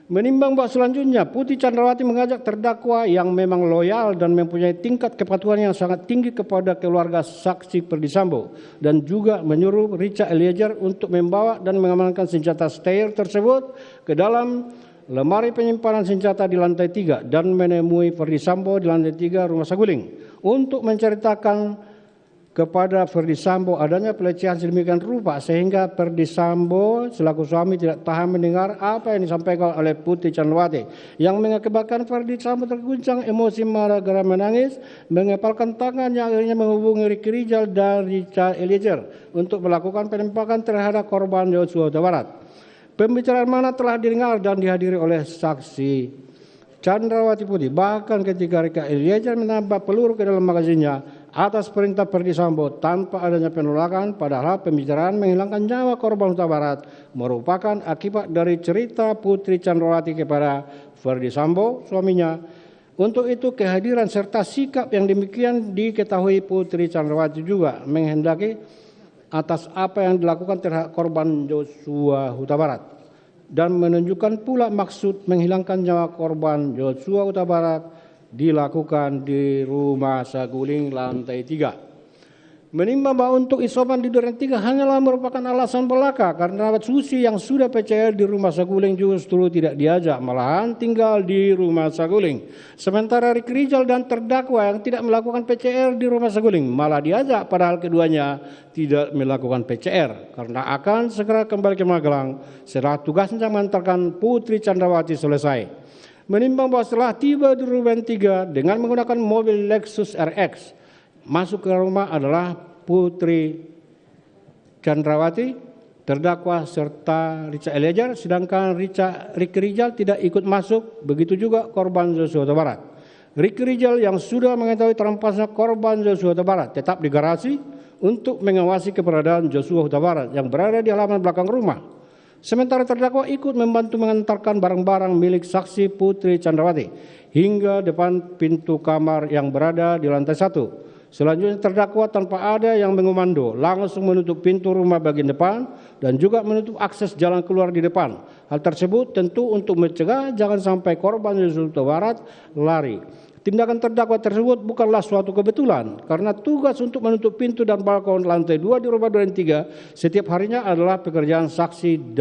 Menimbang bahwa selanjutnya Putri Chandrawati mengajak terdakwa yang memang loyal dan mempunyai tingkat kepatuhan yang sangat tinggi kepada keluarga saksi Ferdy Sambo dan juga menyuruh Richard Eliezer untuk membawa dan mengamankan senjata Steyr tersebut ke dalam lemari penyimpanan senjata di lantai 3 dan menemui Ferdy Sambo di lantai 3 rumah Saguling untuk menceritakan kepada Ferdy Sambo adanya pelecehan sedemikian rupa sehingga Ferdy Sambo selaku suami tidak tahan mendengar apa yang disampaikan oleh Putri Chandrawati yang mengakibatkan Ferdy Sambo terguncang emosi marah geram menangis, mengepalkan tangannya akhirnya menghubungi Ricky Rijal dan Richard Eliezer untuk melakukan penembakan terhadap korban Yosua Huta Barat. Pembicaraan mana telah didengar dan dihadiri oleh saksi Chandrawati Putri. Bahkan ketika Richard Eliezer menambah peluru ke dalam magasinnya atas perintah Ferdy Sambo tanpa adanya penolakan, padahal pembicaraan menghilangkan nyawa korban Huta Barat merupakan akibat dari cerita Putri Chandrawati kepada Ferdy Sambo, suaminya. Untuk itu kehadiran serta sikap yang demikian diketahui Putri Chandrawati juga menghendaki atas apa yang dilakukan terhadap korban Yosua Huta Barat dan menunjukkan pula maksud menghilangkan nyawa korban Yosua Huta Barat dilakukan di rumah Saguling lantai 3. Menimbang bahwa untuk isoman di Duren 3 hanyalah merupakan alasan belaka karena Susi yang sudah PCR di rumah Saguling justru tidak diajak, malahan tinggal di rumah Saguling. Sementara Ricky Rijal dan terdakwa yang tidak melakukan PCR di rumah Saguling malah diajak padahal keduanya tidak melakukan PCR karena akan segera kembali ke Magelang setelah tugasnya mengantarkan Putri Chandrawati selesai. Menimbang bahwa setelah tiba di Duren 3 dengan menggunakan mobil Lexus RX, masuk ke rumah adalah Putri Chandrawati, terdakwa serta Richard Eliezer, sedangkan Ricky Rijal tidak ikut masuk, begitu juga korban Yosua Huta Barat. Ricky Rijal yang sudah mengetahui terampasnya korban Yosua Huta Barat tetap di garasi untuk mengawasi keberadaan Yosua Huta Barat yang berada di halaman belakang rumah. Sementara terdakwa ikut membantu mengantarkan barang-barang milik saksi Putri Chandrawati hingga depan pintu kamar yang berada di lantai 1. Selanjutnya terdakwa tanpa ada yang mengomando langsung menutup pintu rumah bagian depan dan juga menutup akses jalan keluar di depan. Hal tersebut tentu untuk mencegah jangan sampai korban Yosua Huta Barat lari. Tindakan terdakwa tersebut bukanlah suatu kebetulan karena tugas untuk menutup pintu dan balkon lantai 2 di rumah Duren 3 setiap harinya adalah pekerjaan saksi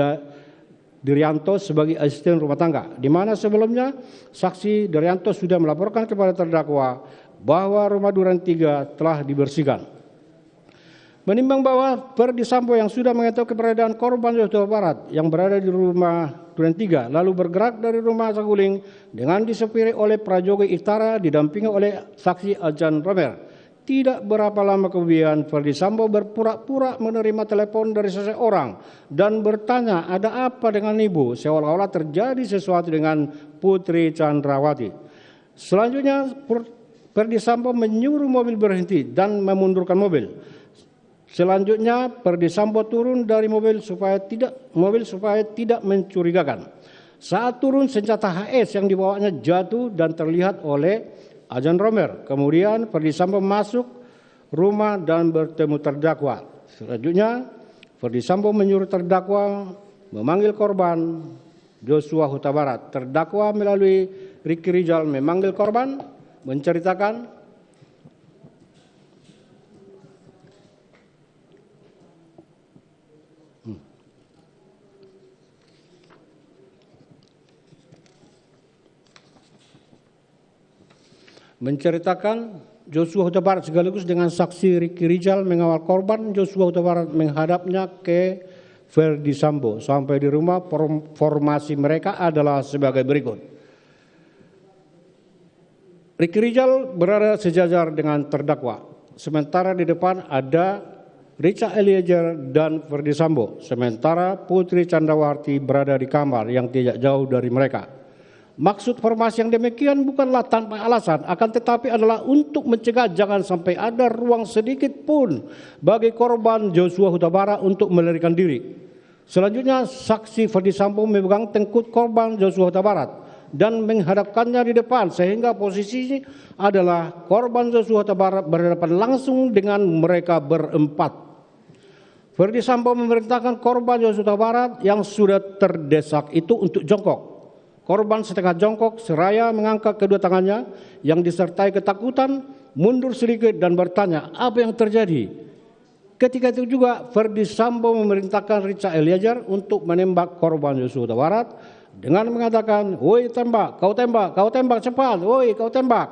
Dirianto sebagai asisten rumah tangga, di mana sebelumnya saksi Dirianto sudah melaporkan kepada terdakwa bahwa rumah Duren 3 telah dibersihkan. Menimbang bahwa Ferdy Sambo yang sudah mengetahui keberadaan korban Yosua Huta Barat yang berada di rumah Duren 3 lalu bergerak dari rumah Saguling dengan disopiri oleh Prajogo Iftara didampingi oleh saksi Ajan Romer. Tidak berapa lama kemudian Ferdy Sambo berpura-pura menerima telepon dari seseorang dan bertanya ada apa dengan ibu, seolah-olah terjadi sesuatu dengan Putri Chandrawati. Selanjutnya Ferdy Sambo menyuruh mobil berhenti dan memundurkan mobil. Selanjutnya Ferdy Sambo turun dari mobil supaya tidak mencurigakan. Saat turun senjata HS yang dibawanya jatuh dan terlihat oleh Ajan Romer. Kemudian Ferdy Sambo masuk rumah dan bertemu terdakwa. Selanjutnya Ferdy Sambo menyuruh terdakwa memanggil korban Yosua Huta Barat. Terdakwa melalui Ricky Rijal memanggil korban, menceritakan menceritakan Joshua Huta Barat sekaligus dengan saksi Ricky Rijal mengawal korban Joshua Huta Barat menghadapnya ke Verdi Sambo. Sampai di rumah, formasi mereka adalah sebagai berikut. Ricky Rijal berada sejajar dengan terdakwa. Sementara di depan ada Richard Eliezer dan Verdi Sambo. Sementara Putri Candrawati berada di kamar yang tidak jauh dari mereka. Maksud formasi yang demikian bukanlah tanpa alasan, akan tetapi adalah untuk mencegah jangan sampai ada ruang sedikit pun bagi korban Joshua Huta Barat untuk melarikan diri. Selanjutnya, saksi Verdi Sambo memegang tengkuk korban Joshua Huta Barat dan menghadapkannya di depan sehingga posisi adalah korban Joshua Huta Barat berhadapan langsung dengan mereka berempat. Verdi Sambo memerintahkan korban Joshua Huta Barat yang sudah terdesak itu untuk jongkok. Korban setengah jongkok seraya mengangkat kedua tangannya yang disertai ketakutan, mundur sedikit dan bertanya, apa yang terjadi? Ketika itu juga Verdi Sambo memerintahkan Richard Eliezer untuk menembak korban Joshua Huta Barat dengan mengatakan, woi tembak, kau tembak cepat, woi kau tembak.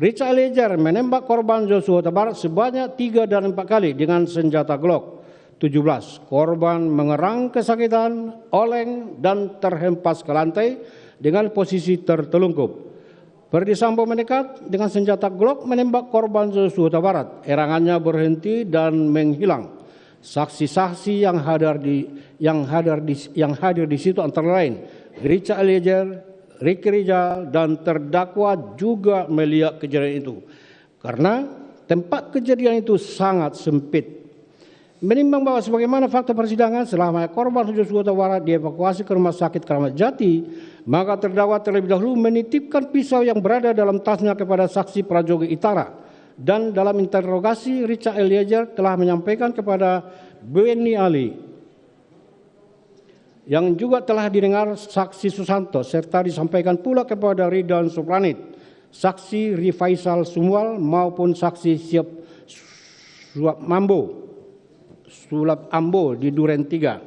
Richard Eliezer menembak korban Joshua Huta Barat sebanyak 3 dan 4 kali dengan senjata Glock 17. Korban mengerang kesakitan, oleng dan terhempas ke lantai dengan posisi tertelungkup. Verdi Sambo mendekat dengan senjata Glock menembak korban Joshua Huta Barat. Erangannya berhenti dan menghilang. Saksi-saksi yang hadir di situ antara lain Richard Eliezer, Ricky Rijal dan terdakwa juga melihat kejadian itu. Karena tempat kejadian itu sangat sempit. Menimbang bahwa sebagaimana fakta persidangan selama korban Joshua Huta Barat dievakuasi ke Rumah Sakit Kramat Jati, maka terdakwa terlebih dahulu menitipkan pisau yang berada dalam tasnya kepada saksi Prajogo Itara. Dan dalam interogasi, Richard Eliezer telah menyampaikan kepada Beni Ali yang juga telah didengar saksi Susanto serta disampaikan pula kepada Ridwan Supranit, saksi Rifaisal Sumwal maupun saksi Sulap Ambo di Duren 3.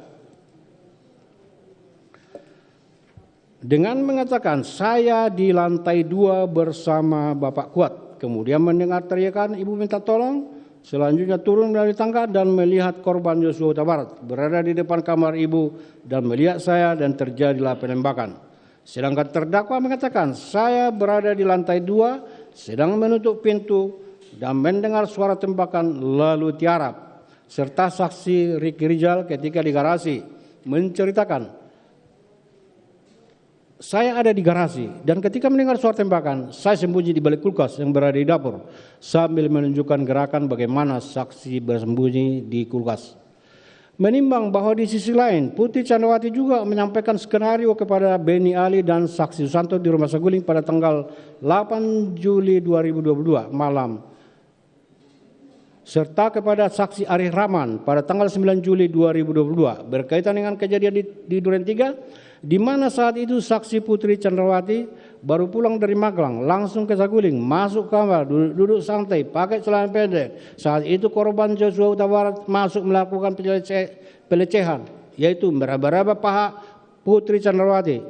Dengan mengatakan saya di lantai 2 bersama Bapak Kuat. Kemudian mendengar teriakan ibu minta tolong. Selanjutnya turun dari tangga dan melihat korban Joshua Huta Barat berada di depan kamar ibu dan melihat saya dan terjadilah penembakan. Sedangkan terdakwa mengatakan saya berada di lantai 2 sedang menutup pintu dan mendengar suara tembakan lalu tiarap. Serta saksi Ricky Rijal ketika di garasi menceritakan, saya ada di garasi dan ketika mendengar suara tembakan, saya sembunyi di balik kulkas yang berada di dapur sambil menunjukkan gerakan bagaimana saksi bersembunyi di kulkas. Menimbang bahwa di sisi lain, Putri Candrawati juga menyampaikan skenario kepada Beni Ali dan saksi Susanto di Rumah Saguling pada tanggal 8 Juli 2022 malam. Serta kepada saksi Arif Rahman pada tanggal 9 Juli 2022 berkaitan dengan kejadian di Duren 3 di mana saat itu saksi Putri Candrawati baru pulang dari Magelang langsung ke Saguling, masuk kamar, duduk santai, pakai celana pendek. Saat itu korban Joshua Huta Barat masuk melakukan pelecehan, yaitu meraba-raba paha Putri Candrawati.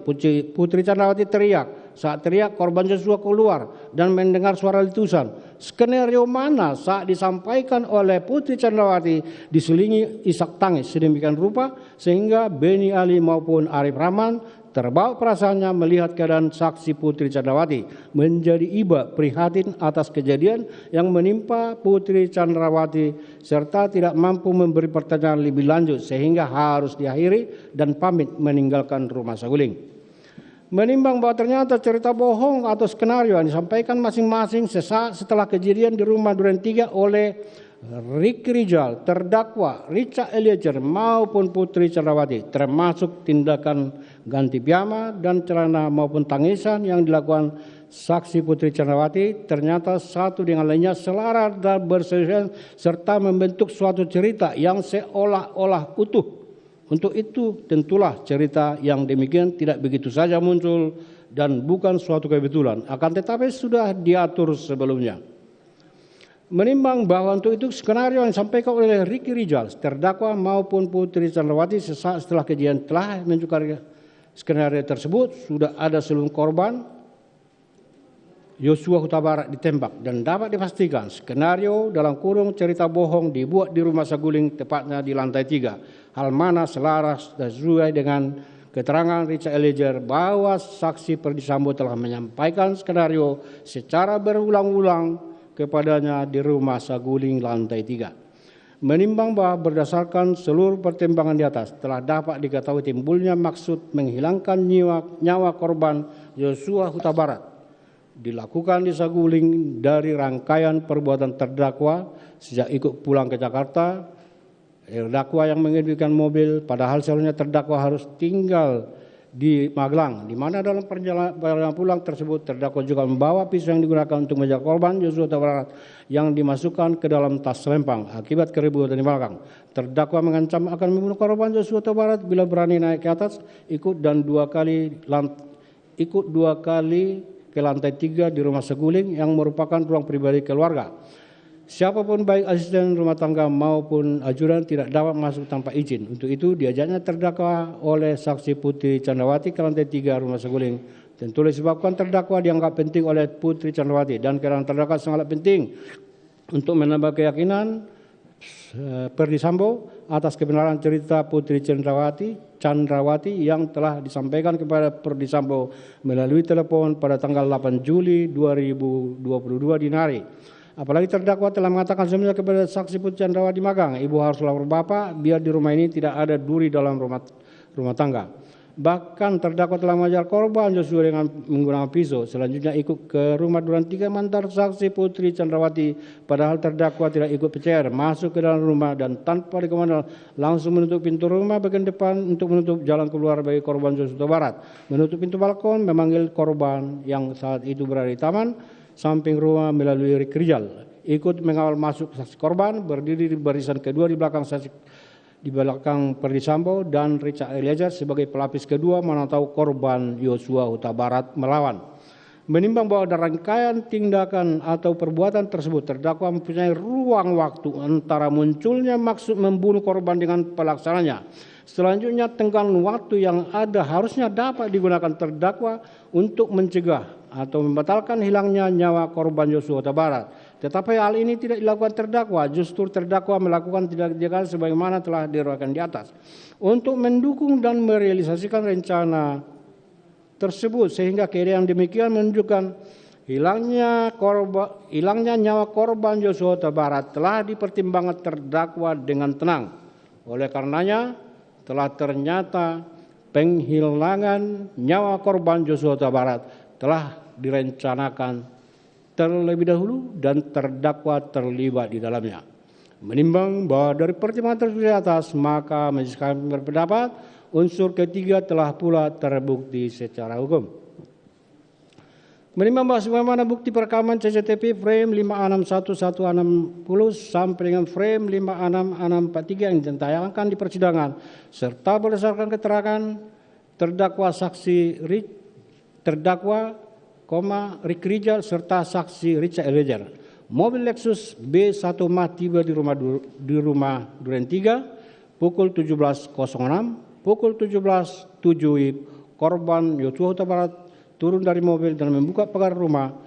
Putri Candrawati teriak. Saat teriak, korban Joshua keluar dan mendengar suara letusan. Skenario mana saat disampaikan oleh Putri Candrawati diselingi isak tangis sedemikian rupa sehingga Beni Ali maupun Arif Rahman terbawa perasaannya melihat keadaan saksi Putri Candrawati menjadi iba prihatin atas kejadian yang menimpa Putri Candrawati serta tidak mampu memberi pertanyaan lebih lanjut sehingga harus diakhiri dan pamit meninggalkan Rumah Saguling. Menimbang bahwa ternyata cerita bohong atau skenario yang disampaikan masing-masing sesaat setelah kejadian di rumah Duren 3 oleh Ricky Rijal, terdakwa Richard Eliezer maupun Putri Candrawati termasuk tindakan ganti piyama dan celana maupun tangisan yang dilakukan saksi Putri Candrawati ternyata satu dengan lainnya selaras dan berseriusan serta membentuk suatu cerita yang seolah-olah utuh. Untuk itu tentulah cerita yang demikian tidak begitu saja muncul dan bukan suatu kebetulan, akan tetapi sudah diatur sebelumnya. Menimbang bahwa untuk itu skenario yang disampaikan oleh Ricky Rijal, terdakwa maupun Putri Candrawati sesaat setelah kejadian telah menunjukkan skenario tersebut sudah ada sebelum korban Yosua Huta Barat ditembak dan dapat dipastikan skenario dalam kurung cerita bohong dibuat di rumah Saguling tepatnya di lantai 3. Hal mana selaras dan sesuai dengan keterangan Richard Eliezer bahwa saksi Ferdy Sambo telah menyampaikan skenario secara berulang-ulang kepadanya di rumah Saguling lantai 3. Menimbang bahwa berdasarkan seluruh pertimbangan di atas telah dapat diketahui timbulnya maksud menghilangkan nyawa korban Yosua Huta Barat dilakukan di Saguling dari rangkaian perbuatan terdakwa sejak ikut pulang ke Jakarta. Terdakwa yang mengemudikan mobil padahal seharusnya terdakwa harus tinggal di Magelang, di mana dalam perjalanan pulang tersebut terdakwa juga membawa pisau yang digunakan untuk menjaga korban Yosua Huta Barat yang dimasukkan ke dalam tas selempang akibat keributan di belakang. Terdakwa mengancam akan membunuh korban Yosua Huta Barat bila berani naik ke atas, ikut dua kali ke lantai 3 di rumah Saguling yang merupakan ruang pribadi keluarga. Siapapun baik asisten rumah tangga maupun ajudan tidak dapat masuk tanpa izin. Untuk itu diajaknya terdakwa oleh saksi Putri Chandrawati ke lantai 3 rumah Saguling. Tentu disebabkan terdakwa dianggap penting oleh Putri Chandrawati dan kerana terdakwa sangat penting untuk menambah keyakinan Ferdy Sambo atas kebenaran cerita Putri Chandrawati yang telah disampaikan kepada Ferdy Sambo melalui telepon pada tanggal 8 Juli 2022 dini hari. Apalagi terdakwa telah mengatakan sebelumnya kepada saksi Putri Chandrawati Magang, ibu harus lapor bapak biar di rumah ini tidak ada duri dalam rumah tangga. Bahkan terdakwa telah mengajar korban Yosua dengan menggunakan pisau. Selanjutnya ikut ke rumah Duren 3 mantan saksi Putri Chandrawati. Padahal terdakwa tidak ikut PCR, masuk ke dalam rumah dan tanpa dikomando langsung menutup pintu rumah bagian depan untuk menutup jalan keluar bagi korban Yosua Huta Barat. Menutup pintu balkon, memanggil korban yang saat itu berada di taman samping rumah melalui Rijal. Ikut mengawal masuk saksi korban, berdiri di barisan kedua di belakang Ferdy Sambo dan Richard Eliezer sebagai pelapis kedua mana tahu korban Yosua Huta Barat melawan. Menimbang bahwa dalam rangkaian tindakan atau perbuatan tersebut terdakwa mempunyai ruang waktu antara munculnya maksud membunuh korban dengan pelaksananya. Selanjutnya tenggang waktu yang ada harusnya dapat digunakan terdakwa untuk mencegah atau membatalkan hilangnya nyawa korban Yosua Huta Barat. Tetapi hal ini tidak dilakukan terdakwa, justru terdakwa melakukan tindakan sebagaimana telah diriwayatkan di atas untuk mendukung dan merealisasikan rencana tersebut, sehingga keadaan demikian menunjukkan hilangnya nyawa korban Yosua Huta Barat telah dipertimbangkan terdakwa dengan tenang. Oleh karenanya telah ternyata penghilangan nyawa korban Yosua Huta Barat telah direncanakan terlebih dahulu dan terdakwa terlibat di dalamnya. Menimbang bahwa dari pertimbangan tersebut di atas, maka majelis hakim berpendapat unsur ketiga telah pula terbukti secara hukum. Menimbang bahwa sebagaimana bukti perekaman CCTV frame 561160 sampai dengan frame 56643 yang ditayangkan di persidangan serta berdasarkan keterangan Ricky Rijal serta saksi Richard Eliezer, mobil Lexus B1 tiba di rumah Duren 3 pukul 17.06, pukul 17.07 korban Yosua Huta Barat turun dari mobil dan membuka pagar rumah.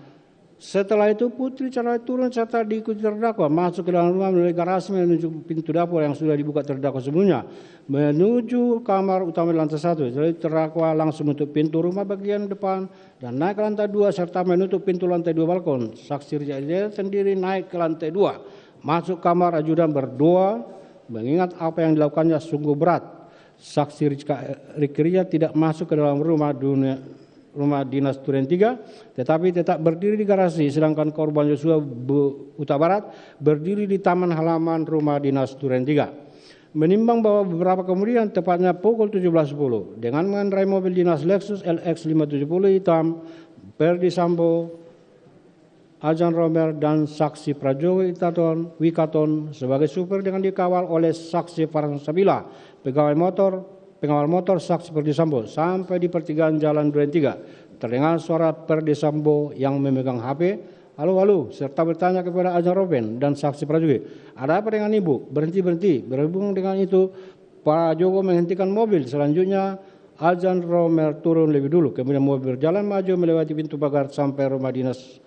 Setelah itu Putri Chandrawati turun serta diikuti terdakwa masuk ke dalam rumah melalui garasi menuju pintu dapur yang sudah dibuka terdakwa sebelumnya menuju kamar utama di lantai 1. Jadi terdakwa langsung menutup pintu rumah bagian depan dan naik ke lantai 2 serta menutup pintu lantai 2 balkon. Saksi Richard Eliezer sendiri naik ke lantai 2, masuk kamar ajudan berdoa mengingat apa yang dilakukannya sungguh berat. Saksi Ricky Rijal tidak masuk ke dalam rumah dinas Duren 3 tetapi tetap berdiri di garasi, sedangkan korban Yosua Huta Barat berdiri di taman halaman rumah dinas Duren 3. Menimbang bahwa beberapa kemudian tepatnya pukul 17.10 dengan mengendarai mobil dinas Lexus LX 570 hitam, Ferdy Sambo, Ajan Romer dan saksi Prajogo Wikaton sebagai supir dengan dikawal oleh saksi Farhan Sabila, pengawal motor saksi Ferdy Sambo sampai di pertigaan jalan Duren 3. Terdengar suara Ferdy Sambo yang memegang HP, halo, serta bertanya kepada Ajan Roben dan saksi Prajogo, ada apa dengan ibu? Berhenti. Berhubung dengan itu, Prajogo menghentikan mobil. Selanjutnya Azan Romer turun lebih dulu, kemudian mobil berjalan maju melewati pintu pagar sampai rumah dinas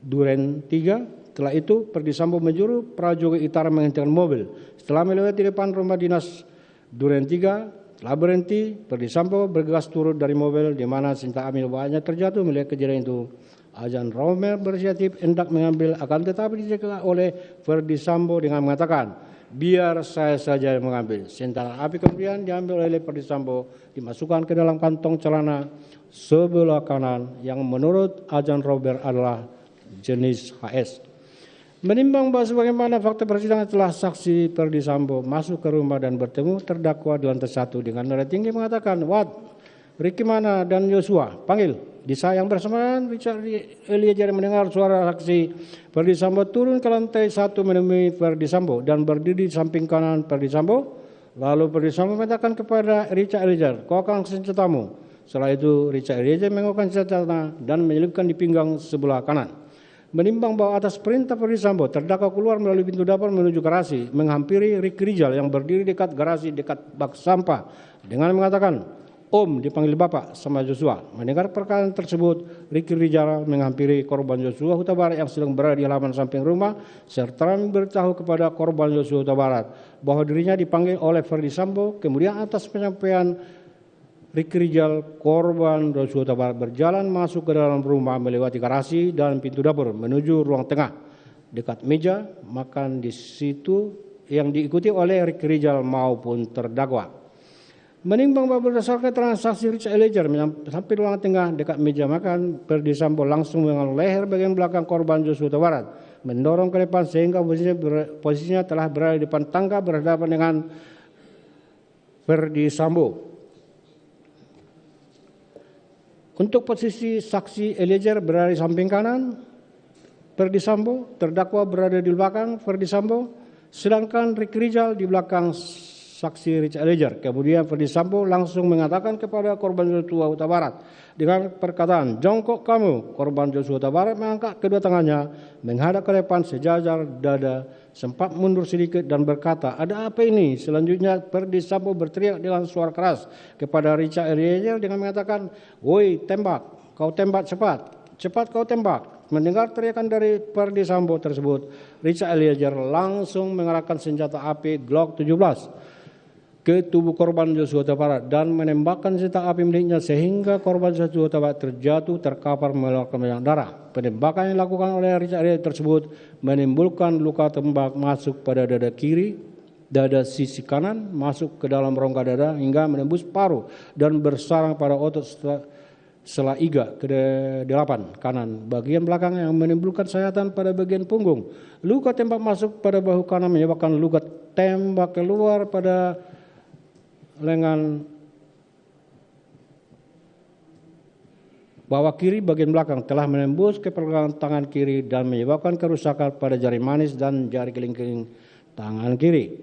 Duren 3. Setelah itu Ferdi Sambo menjuru prajurit Itara menghentikan mobil. Setelah melewati depan rumah dinas Duren 3, setelah berhenti, Ferdi Sambo bergegas turun dari mobil di mana senjata api bawahnya terjatuh. Melihat kejadian itu, Azan Romer berinisiatif hendak mengambil, akan tetapi dicegah oleh Ferdi Sambo dengan mengatakan, biar saya saja yang mengambil. Senjata api kemudian diambil oleh Ferdi Sambo, dimasukkan ke dalam kantong celana sebelah kanan yang menurut Azan Romer adalah jenis HS. Menimbang bahwa sebagaimana fakta persidangan telah saksi Ferdi Sambo masuk ke rumah dan bertemu terdakwa di lantai 1 dengan nada tinggi mengatakan, "Wat, Ricky mana dan Yosua? Panggil." Di saat yang bersamaan, Richard Eliezer mendengar suara saksi Ferdi Sambo turun ke lantai 1 menemui Ferdi Sambo dan berdiri di samping kanan Ferdi Sambo. Lalu Ferdi Sambo mengatakan kepada Richard Eliezer, "Kau akan senjatamu." Setelah itu Richard Eliezer mengeluarkan senjata dan menyelipkan di pinggang sebelah kanan. Menimbang bahwa atas perintah Ferdi Sambo, terdakwa keluar melalui pintu dapur menuju garasi, menghampiri Ricky Rizal yang berdiri dekat garasi dekat bak sampah dengan mengatakan, "Om, dipanggil Bapak sama Joshua." Mendengar perkataan tersebut, Ricky Rizal menghampiri korban Joshua Huta Barat yang sedang berada di halaman samping rumah serta memberitahu kepada korban Joshua Huta Barat bahwa dirinya dipanggil oleh Ferdi Sambo. Kemudian atas penyampaian Ricky Rizal, korban Joshua Huta Barat berjalan masuk ke dalam rumah melewati garasi dan pintu dapur menuju ruang tengah dekat meja makan di situ yang diikuti oleh Ricky Rizal maupun terdakwa. Menimbang bahwa berdasarkan transaksi Richard Eliezer sampai ruang tengah dekat meja makan, Ferdi Sambo langsung mengenal leher bagian belakang korban Joshua Huta Barat, mendorong ke depan sehingga posisinya telah berada di depan tangga berhadapan dengan Ferdi Sambo. Untuk posisi saksi Eliezer berada di samping kanan Ferdi Sambo, terdakwa berada di belakang Ferdi Sambo, sedangkan Ricky Rizal di belakang saksi Richard Eliezer. Kemudian Ferdi Sambo langsung mengatakan kepada korban Joshua Huta Barat dengan perkataan, "Jongkok kamu." Korban Joshua Huta Barat mengangkat kedua tangannya menghadap ke depan sejajar dada, sempat mundur sedikit dan berkata, "Ada apa ini?" Selanjutnya Ferdi Sambo berteriak dengan suara keras kepada Richard Eliezer dengan mengatakan, "Woi, tembak, kau tembak cepat, cepat kau tembak." Mendengar teriakan dari Ferdi Sambo tersebut, Richard Eliezer langsung mengarahkan senjata api Glock 17 ke tubuh korban Joshua Huta Barat dan menembakkan senjata api miliknya sehingga korban Joshua Huta Barat terjatuh terkapar mengeluarkan banyak darah. Penembakan yang dilakukan oleh Richard Eliezer tersebut menimbulkan luka tembak masuk pada dada kiri, dada sisi kanan, masuk ke dalam rongga dada hingga menembus paru dan bersarang pada otot sela iga ke-8 kanan bagian belakang yang menimbulkan sayatan pada bagian punggung. Luka tembak masuk pada bahu kanan menyebabkan luka tembak keluar pada lengan bawah kiri bagian belakang telah menembus ke pergelangan tangan kiri dan menyebabkan kerusakan pada jari manis dan jari kelingking tangan kiri.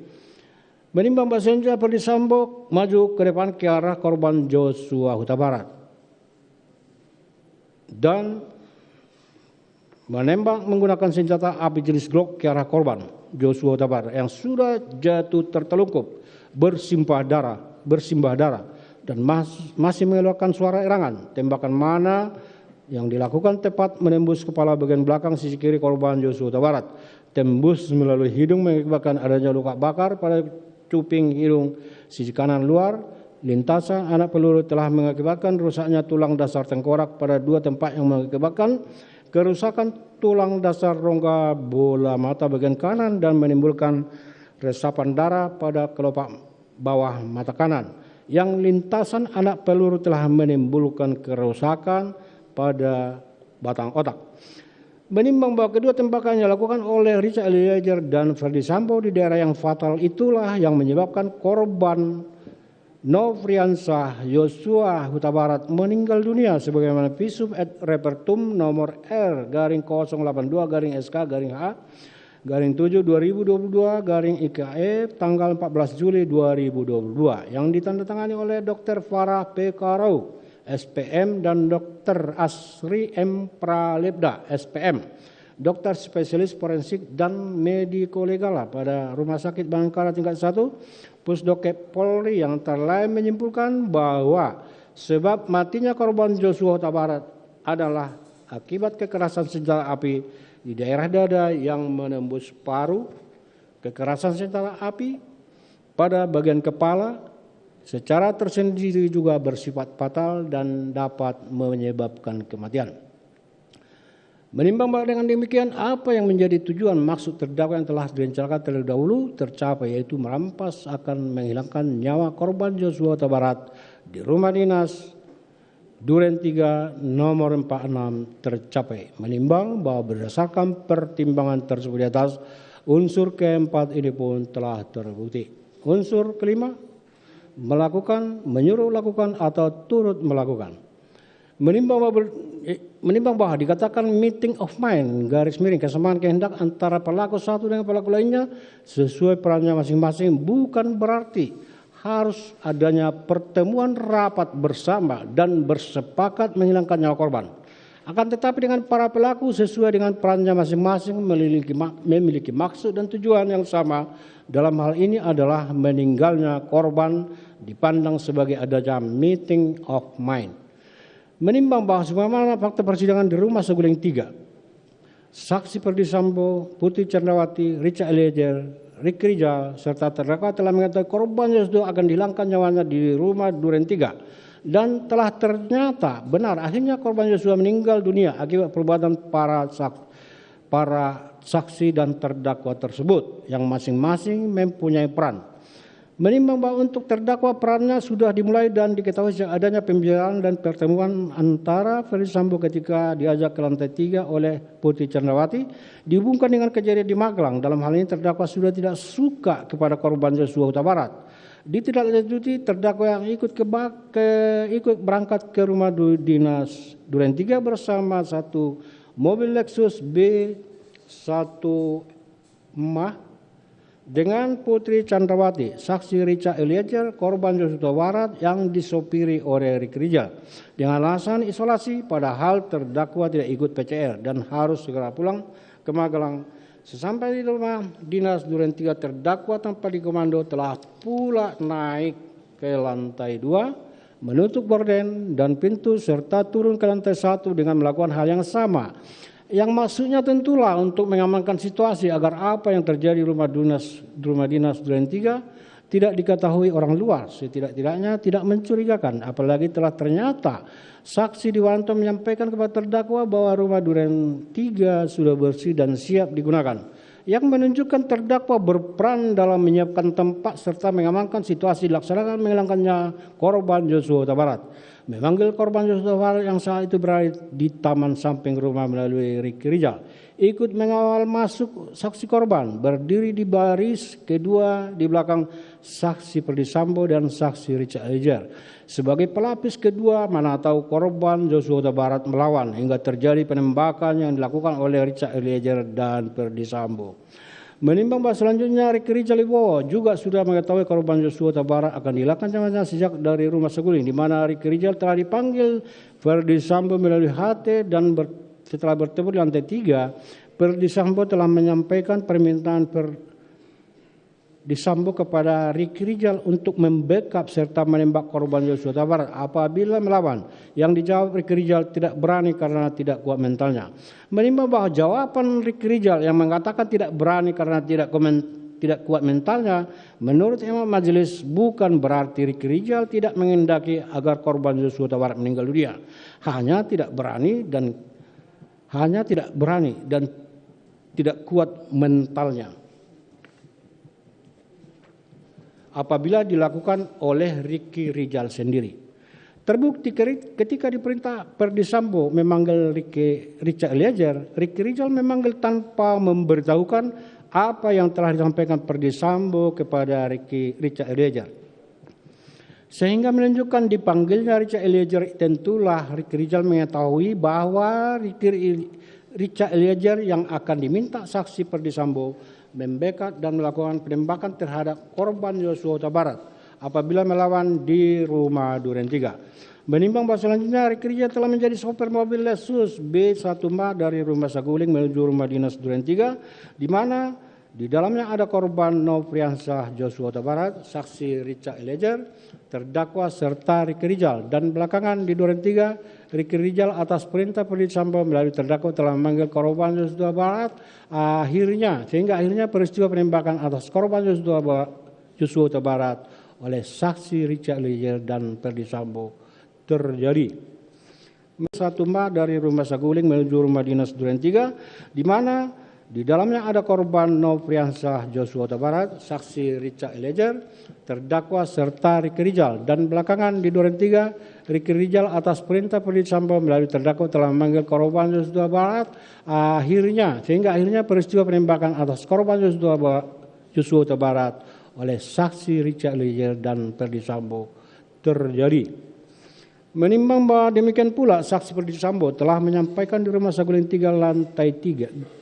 Menimbang bahwa senjata Ferdi Sambo maju ke depan ke arah korban Joshua Huta Barat dan menembak menggunakan senjata api jenis Glock ke arah korban Joshua Huta Barat yang sudah jatuh tertelungkup bersimbah darah dan masih mengeluarkan suara erangan. Tembakan mana yang dilakukan tepat menembus kepala bagian belakang sisi kiri korban Joshua Huta Barat, tembus melalui hidung mengakibatkan adanya luka bakar pada cuping hidung sisi kanan luar. Lintasan anak peluru telah mengakibatkan rusaknya tulang dasar tengkorak pada 2 tempat yang mengakibatkan kerusakan tulang dasar rongga bola mata bagian kanan dan menimbulkan resapan darah pada kelopak bawah mata kanan. Yang lintasan anak peluru telah menimbulkan kerusakan pada batang otak. Menimbang bahwa kedua tembakan yang dilakukan oleh Richard Eliezer dan Ferdi Sambo di daerah yang fatal itulah yang menyebabkan korban Nofriansah Joshua Huta Barat meninggal dunia sebagaimana visum et repertum nomor R/082-H/7/2022 tanggal 14 Juli 2022 yang ditandatangani oleh Dr. Farah P. Karau SPM dan Dr. Asri M. Pralebda SPM dokter spesialis forensik dan mediko-legal pada Rumah Sakit Bayangkara tingkat 1, Pusdokep Polri yang telah menyimpulkan bahwa sebab matinya korban Joshua Huta Barat adalah akibat kekerasan senjata api di daerah dada yang menembus paru, kekerasan senjata api pada bagian kepala, secara tersendiri juga bersifat fatal dan dapat menyebabkan kematian. Menimbang bahwa dengan demikian apa yang menjadi tujuan maksud terdakwa yang telah direncanakan terlebih dahulu tercapai, yaitu merampas akan menghilangkan nyawa korban Joshua Huta Barat di rumah dinas Duren 3 nomor 46 tercapai. Menimbang bahwa berdasarkan pertimbangan tersebut di atas, unsur keempat ini pun telah terbukti. Unsur kelima, melakukan, menyuruh lakukan atau turut melakukan. Menimbang bahwa dikatakan meeting of mind garis miring kesamaan kehendak antara pelaku satu dengan pelaku lainnya sesuai perannya masing-masing bukan berarti harus adanya pertemuan rapat bersama dan bersepakat menghilangkan nyawa korban. Akan tetapi dengan para pelaku sesuai dengan perannya masing-masing memiliki maksud dan tujuan yang sama. Dalam hal ini adalah meninggalnya korban dipandang sebagai adanya meeting of mind. Menimbang bahwa sebagaimana fakta persidangan di Rumah Saguling 3, saksi Perdi Sambo, Putri Chandrawati, Richard Eliezer, Ricky Rijal serta terdakwa telah mengetahui korban Joshua akan dihilangkan nyawanya di rumah Duren 3 dan telah ternyata benar akhirnya korban Joshua meninggal dunia akibat perbuatan para saksi dan terdakwa tersebut yang masing-masing mempunyai peran. Menimbang bahwa untuk terdakwa perannya sudah dimulai dan diketahui sejak adanya pembicaraan dan pertemuan antara Ferdi Sambo ketika diajak ke lantai 3 oleh Putri Chandrawati dihubungkan dengan kejadian di Magelang. Dalam hal ini terdakwa sudah tidak suka kepada korban Joshua Huta Barat. Ditindaklanjuti terdakwa yang ikut berangkat ke rumah dinas Duren 3 bersama satu mobil Lexus B1 Mah dengan Putri Chandrawati, saksi Richard Eliezer, korban Joshua Huta Barat yang disopiri oleh Ricky Rijal dengan alasan isolasi, padahal terdakwa tidak ikut PCR dan harus segera pulang ke Magelang. Sesampai di rumah dinas Duren 3, terdakwa tanpa dikomando telah pula naik ke lantai 2, menutup gorden dan pintu serta turun ke lantai 1 dengan melakukan hal yang sama. Yang maksudnya tentulah untuk mengamankan situasi agar apa yang terjadi di rumah dinas Duren 3 tidak diketahui orang luar, setidak-tidaknya tidak mencurigakan. Apalagi telah ternyata saksi Dewanto menyampaikan kepada terdakwa bahwa rumah Duren 3 sudah bersih dan siap digunakan, yang menunjukkan terdakwa berperan dalam menyiapkan tempat serta mengamankan situasi dilaksanakan menghilangkannya korban Joshua Huta Barat. Memanggil korban Joshua Huta Barat yang saat itu berada di taman samping rumah melalui Ricky Rijal. Ikut mengawal masuk saksi korban, berdiri di baris kedua di belakang saksi Perdi Sambo dan saksi Richard Eliezer. Sebagai pelapis kedua, mana tahu korban Joshua Huta Barat melawan hingga terjadi penembakan yang dilakukan oleh Richard Eliezer dan Perdi Sambo. Menimbang bahwa selanjutnya Ricky Rijal juga sudah mengetahui korban Joshua Huta Barat akan dihilangkan nyawanya sejak dari Rumah Saguling, di mana Ricky Rijal telah dipanggil Perdi Sambo melalui HT dan setelah bertemu di lantai 3, Perdi Sambo telah menyampaikan permintaan Perdi Sambo kepada Ricky Rijal untuk membackup serta menembak korban Joshua Huta Barat apabila melawan. Yang dijawab Ricky Rijal tidak berani karena tidak kuat mentalnya. Menimbang bahwa jawaban Ricky Rijal yang mengatakan tidak berani karena tidak kuat mentalnya, menurut Imam Majelis bukan berarti Ricky Rijal tidak mengendaki agar korban Joshua Huta Barat meninggal dunia. Hanya tidak berani dan tidak kuat mentalnya apabila dilakukan oleh Ricky Rijal sendiri. Terbukti ketika diperintah Perdi Sambo memanggil Richard Eliezer, Ricky Rijal memanggil tanpa memberitahukan apa yang telah disampaikan Perdi Sambo kepada Richard Eliezer. Sehingga menunjukkan dipanggilnya Richard Eliezer, tentulah Ricky Rijal mengetahui bahwa Richard Eliezer yang akan diminta saksi Perdi Sambo membackup dan melakukan penembakan terhadap korban Joshua Huta Barat apabila melawan di rumah Duren 3. Menimbang bahwa selanjutnya Ricky Rijal telah menjadi sopir mobil Lexus B1MA dari rumah Saguling menuju rumah dinas Duren 3, di mana di dalamnya ada korban Nofriansah Joshua Huta Barat, saksi Richard Eliezer, terdakwa serta Ricky Rijal. Dan belakangan di Duren 3, Ricky Rijal atas perintah Ferdi Sambo melalui terdakwa telah memanggil korban Joshua Huta Barat. Sehingga akhirnya peristiwa penembakan atas korban Joshua Huta Barat oleh saksi Richard Eliezer dan Ferdi Sambo terjadi. 1MA dari rumah Saguling menuju rumah dinas Duren 3, di mana di dalamnya ada korban Nofriansah Joshua Huta Barat, saksi Richard Eliezer, terdakwa serta Ricky Rijal. Dan belakangan di Duren 3, Ricky Rijal atas perintah Ferdi Sambo melalui terdakwa telah memanggil korban Joshua Huta Barat. Sehingga akhirnya peristiwa penembakan atas korban Joshua Huta Barat oleh saksi Richard Eliezer dan Ferdi Sambo terjadi. Menimbang bahwa demikian pula saksi Ferdi Sambo telah menyampaikan di rumah Saguling 3 lantai 3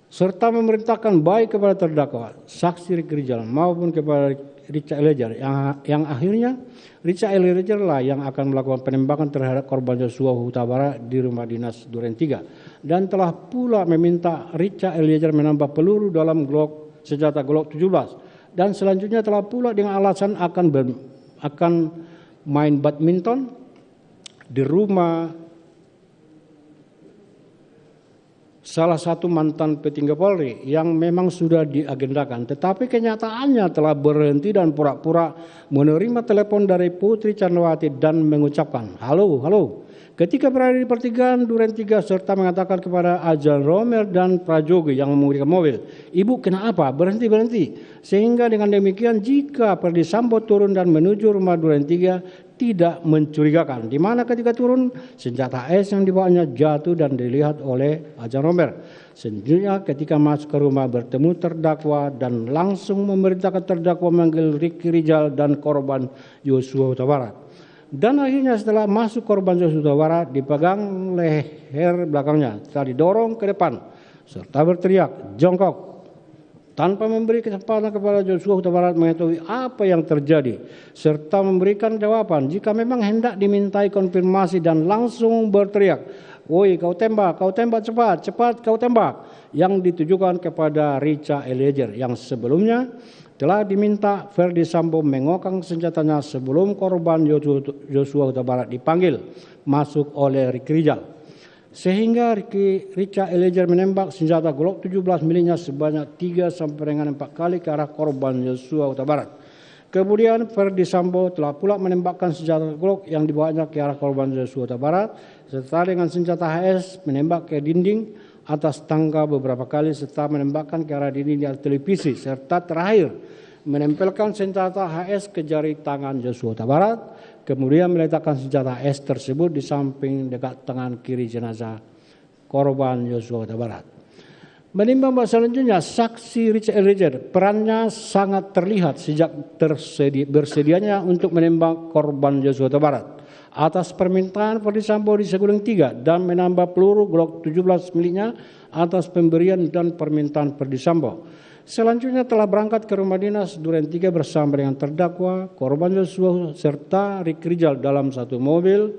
serta memerintahkan baik kepada terdakwa saksi Ricky Rijal maupun kepada Richard Eliezer yang akhirnya Richard Eliezer lah yang akan melakukan penembakan terhadap korban Joshua Huta Barat di rumah dinas Duren 3, dan telah pula meminta Richard Eliezer menambah peluru dalam senjata Glock 17, dan selanjutnya telah pula dengan alasan akan main badminton di rumah salah satu mantan petinggi Polri yang memang sudah diagendakan, tetapi kenyataannya telah berhenti dan pura-pura menerima telepon dari Putri Chandrawati dan mengucapkan halo ketika berada di pertigaan Duren 3 serta mengatakan kepada Azan Romer dan Prajogi yang mengemudikan mobil, "Ibu kenapa? Berhenti." Sehingga dengan demikian jika Ferdi Sambo turun dan menuju rumah Duren 3 tidak mencurigakan, di mana ketika turun senjata S yang dibawanya jatuh dan dilihat oleh Azan Romer. Selanjutnya ketika masuk ke rumah bertemu terdakwa dan langsung memerintahkan terdakwa memanggil Ricky Rijal dan korban Joshua Huta Barat. Dan akhirnya setelah masuk korban Joshua Huta Barat dipegang leher belakangnya, setelah didorong ke depan serta berteriak jongkok tanpa memberi kesempatan kepada Joshua Huta Barat mengetahui apa yang terjadi serta memberikan jawaban. Jika memang hendak dimintai konfirmasi dan langsung berteriak, "Woi, kau tembak cepat kau tembak," yang ditujukan kepada Richard Eliezer yang sebelumnya telah diminta Ferdi Sambo mengokang senjatanya sebelum korban Joshua Huta Barat dipanggil masuk oleh Ricky Rijal. Sehingga Richard Eliezer menembak senjata Glock 17 miliknya sebanyak 3-4 kali ke arah korban Joshua Huta Barat. Kemudian Ferdi Sambo telah pula menembakkan senjata Glock yang dibawanya ke arah korban Joshua Huta Barat serta dengan senjata HS menembak ke dinding atas tangga beberapa kali serta menembakkan ke arah dinding televisi serta terakhir menempelkan senjata HS ke jari tangan Joshua Huta Barat, kemudian meletakkan senjata HS tersebut di samping dekat tangan kiri jenazah korban Joshua Huta Barat. Menimbang bahwa selanjutnya saksi Richard Eliezer perannya sangat terlihat sejak bersedianya untuk menembak korban Joshua Huta Barat atas permintaan Ferdi Sambo di Saguling 3 dan menambah peluru Glock 17 miliknya atas pemberian dan permintaan Ferdi Sambo. Selanjutnya telah berangkat ke rumah dinas Duren 3 bersama dengan terdakwa, korban Joshua serta Ricky Rijal dalam satu mobil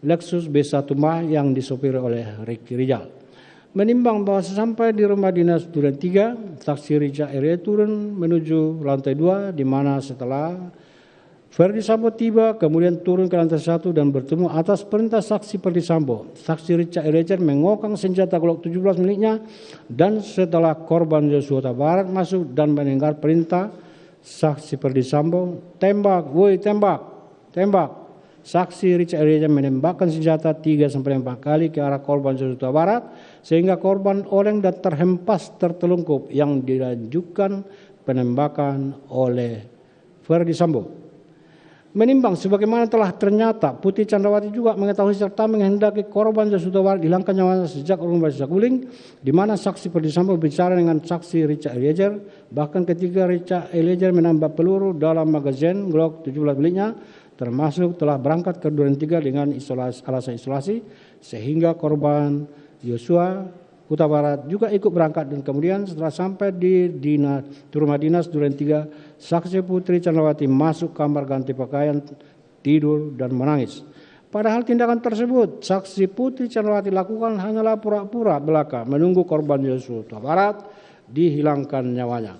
Lexus B1MA yang disopiri oleh Ricky Rijal. Menimbang bahwa sesampai di rumah dinas Duren 3, saksi Richard Eliezer turun menuju lantai 2 di mana setelah Ferdi Sambo tiba, kemudian turun ke lantai 1 dan bertemu atas perintah saksi Ferdi Sambo. Saksi Richard Eliezer mengokang senjata Glock 17 miliknya dan setelah korban Joshua Huta Barat masuk dan mendengar perintah saksi Ferdi Sambo, "Tembak, woi tembak." Saksi Richard Eliezer menembakkan senjata 3-4 kali ke arah korban Joshua Huta Barat sehingga korban oleng dan terhempas tertelungkup yang dilanjutkan penembakan oleh Ferdi Sambo. Menimbang sebagaimana telah ternyata Putri Chandrawati juga mengetahui serta menghendaki korban Joshua Huta Barat hilangkan nyawanya sejak rumah Saguling, di mana saksi Ferdi Sambo bicara dengan saksi Richard Eliezer, bahkan ketika Richard Eliezer menambah peluru dalam magazin Glock 17 miliknya, termasuk telah berangkat ke Duren 3 dengan alasan isolasi, sehingga korban Joshua Huta Barat juga ikut berangkat. Dan kemudian setelah sampai di rumah dinas Duren 3, saksi Putri Chandrawati masuk kamar ganti pakaian tidur, dan menangis. Padahal tindakan tersebut saksi Putri Chandrawati lakukan hanyalah pura-pura belaka menunggu korban Yosua Huta Barat dihilangkan nyawanya.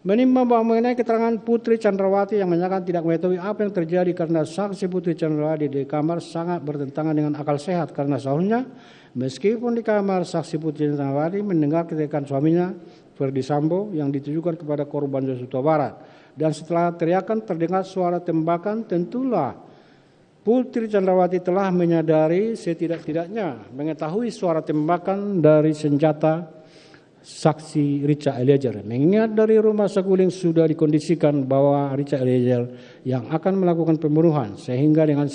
Menimbang bahwa mengenai keterangan Putri Chandrawati yang menyatakan tidak mengetahui apa yang terjadi karena saksi Putri Chandrawati di kamar sangat bertentangan dengan akal sehat karena sahurnya meskipun di kamar saksi Putri Chandrawati mendengar teriakan suaminya Ferdi Sambo yang ditujukan kepada korban Yosua Huta Barat dan setelah teriakan terdengar suara tembakan, tentulah Putri Chandrawati telah menyadari setidak-tidaknya mengetahui suara tembakan dari senjata saksi Richard Eliezer. Mengingat dari rumah saguling sudah dikondisikan bahwa Richard Eliezer yang akan melakukan pembunuhan sehingga dengan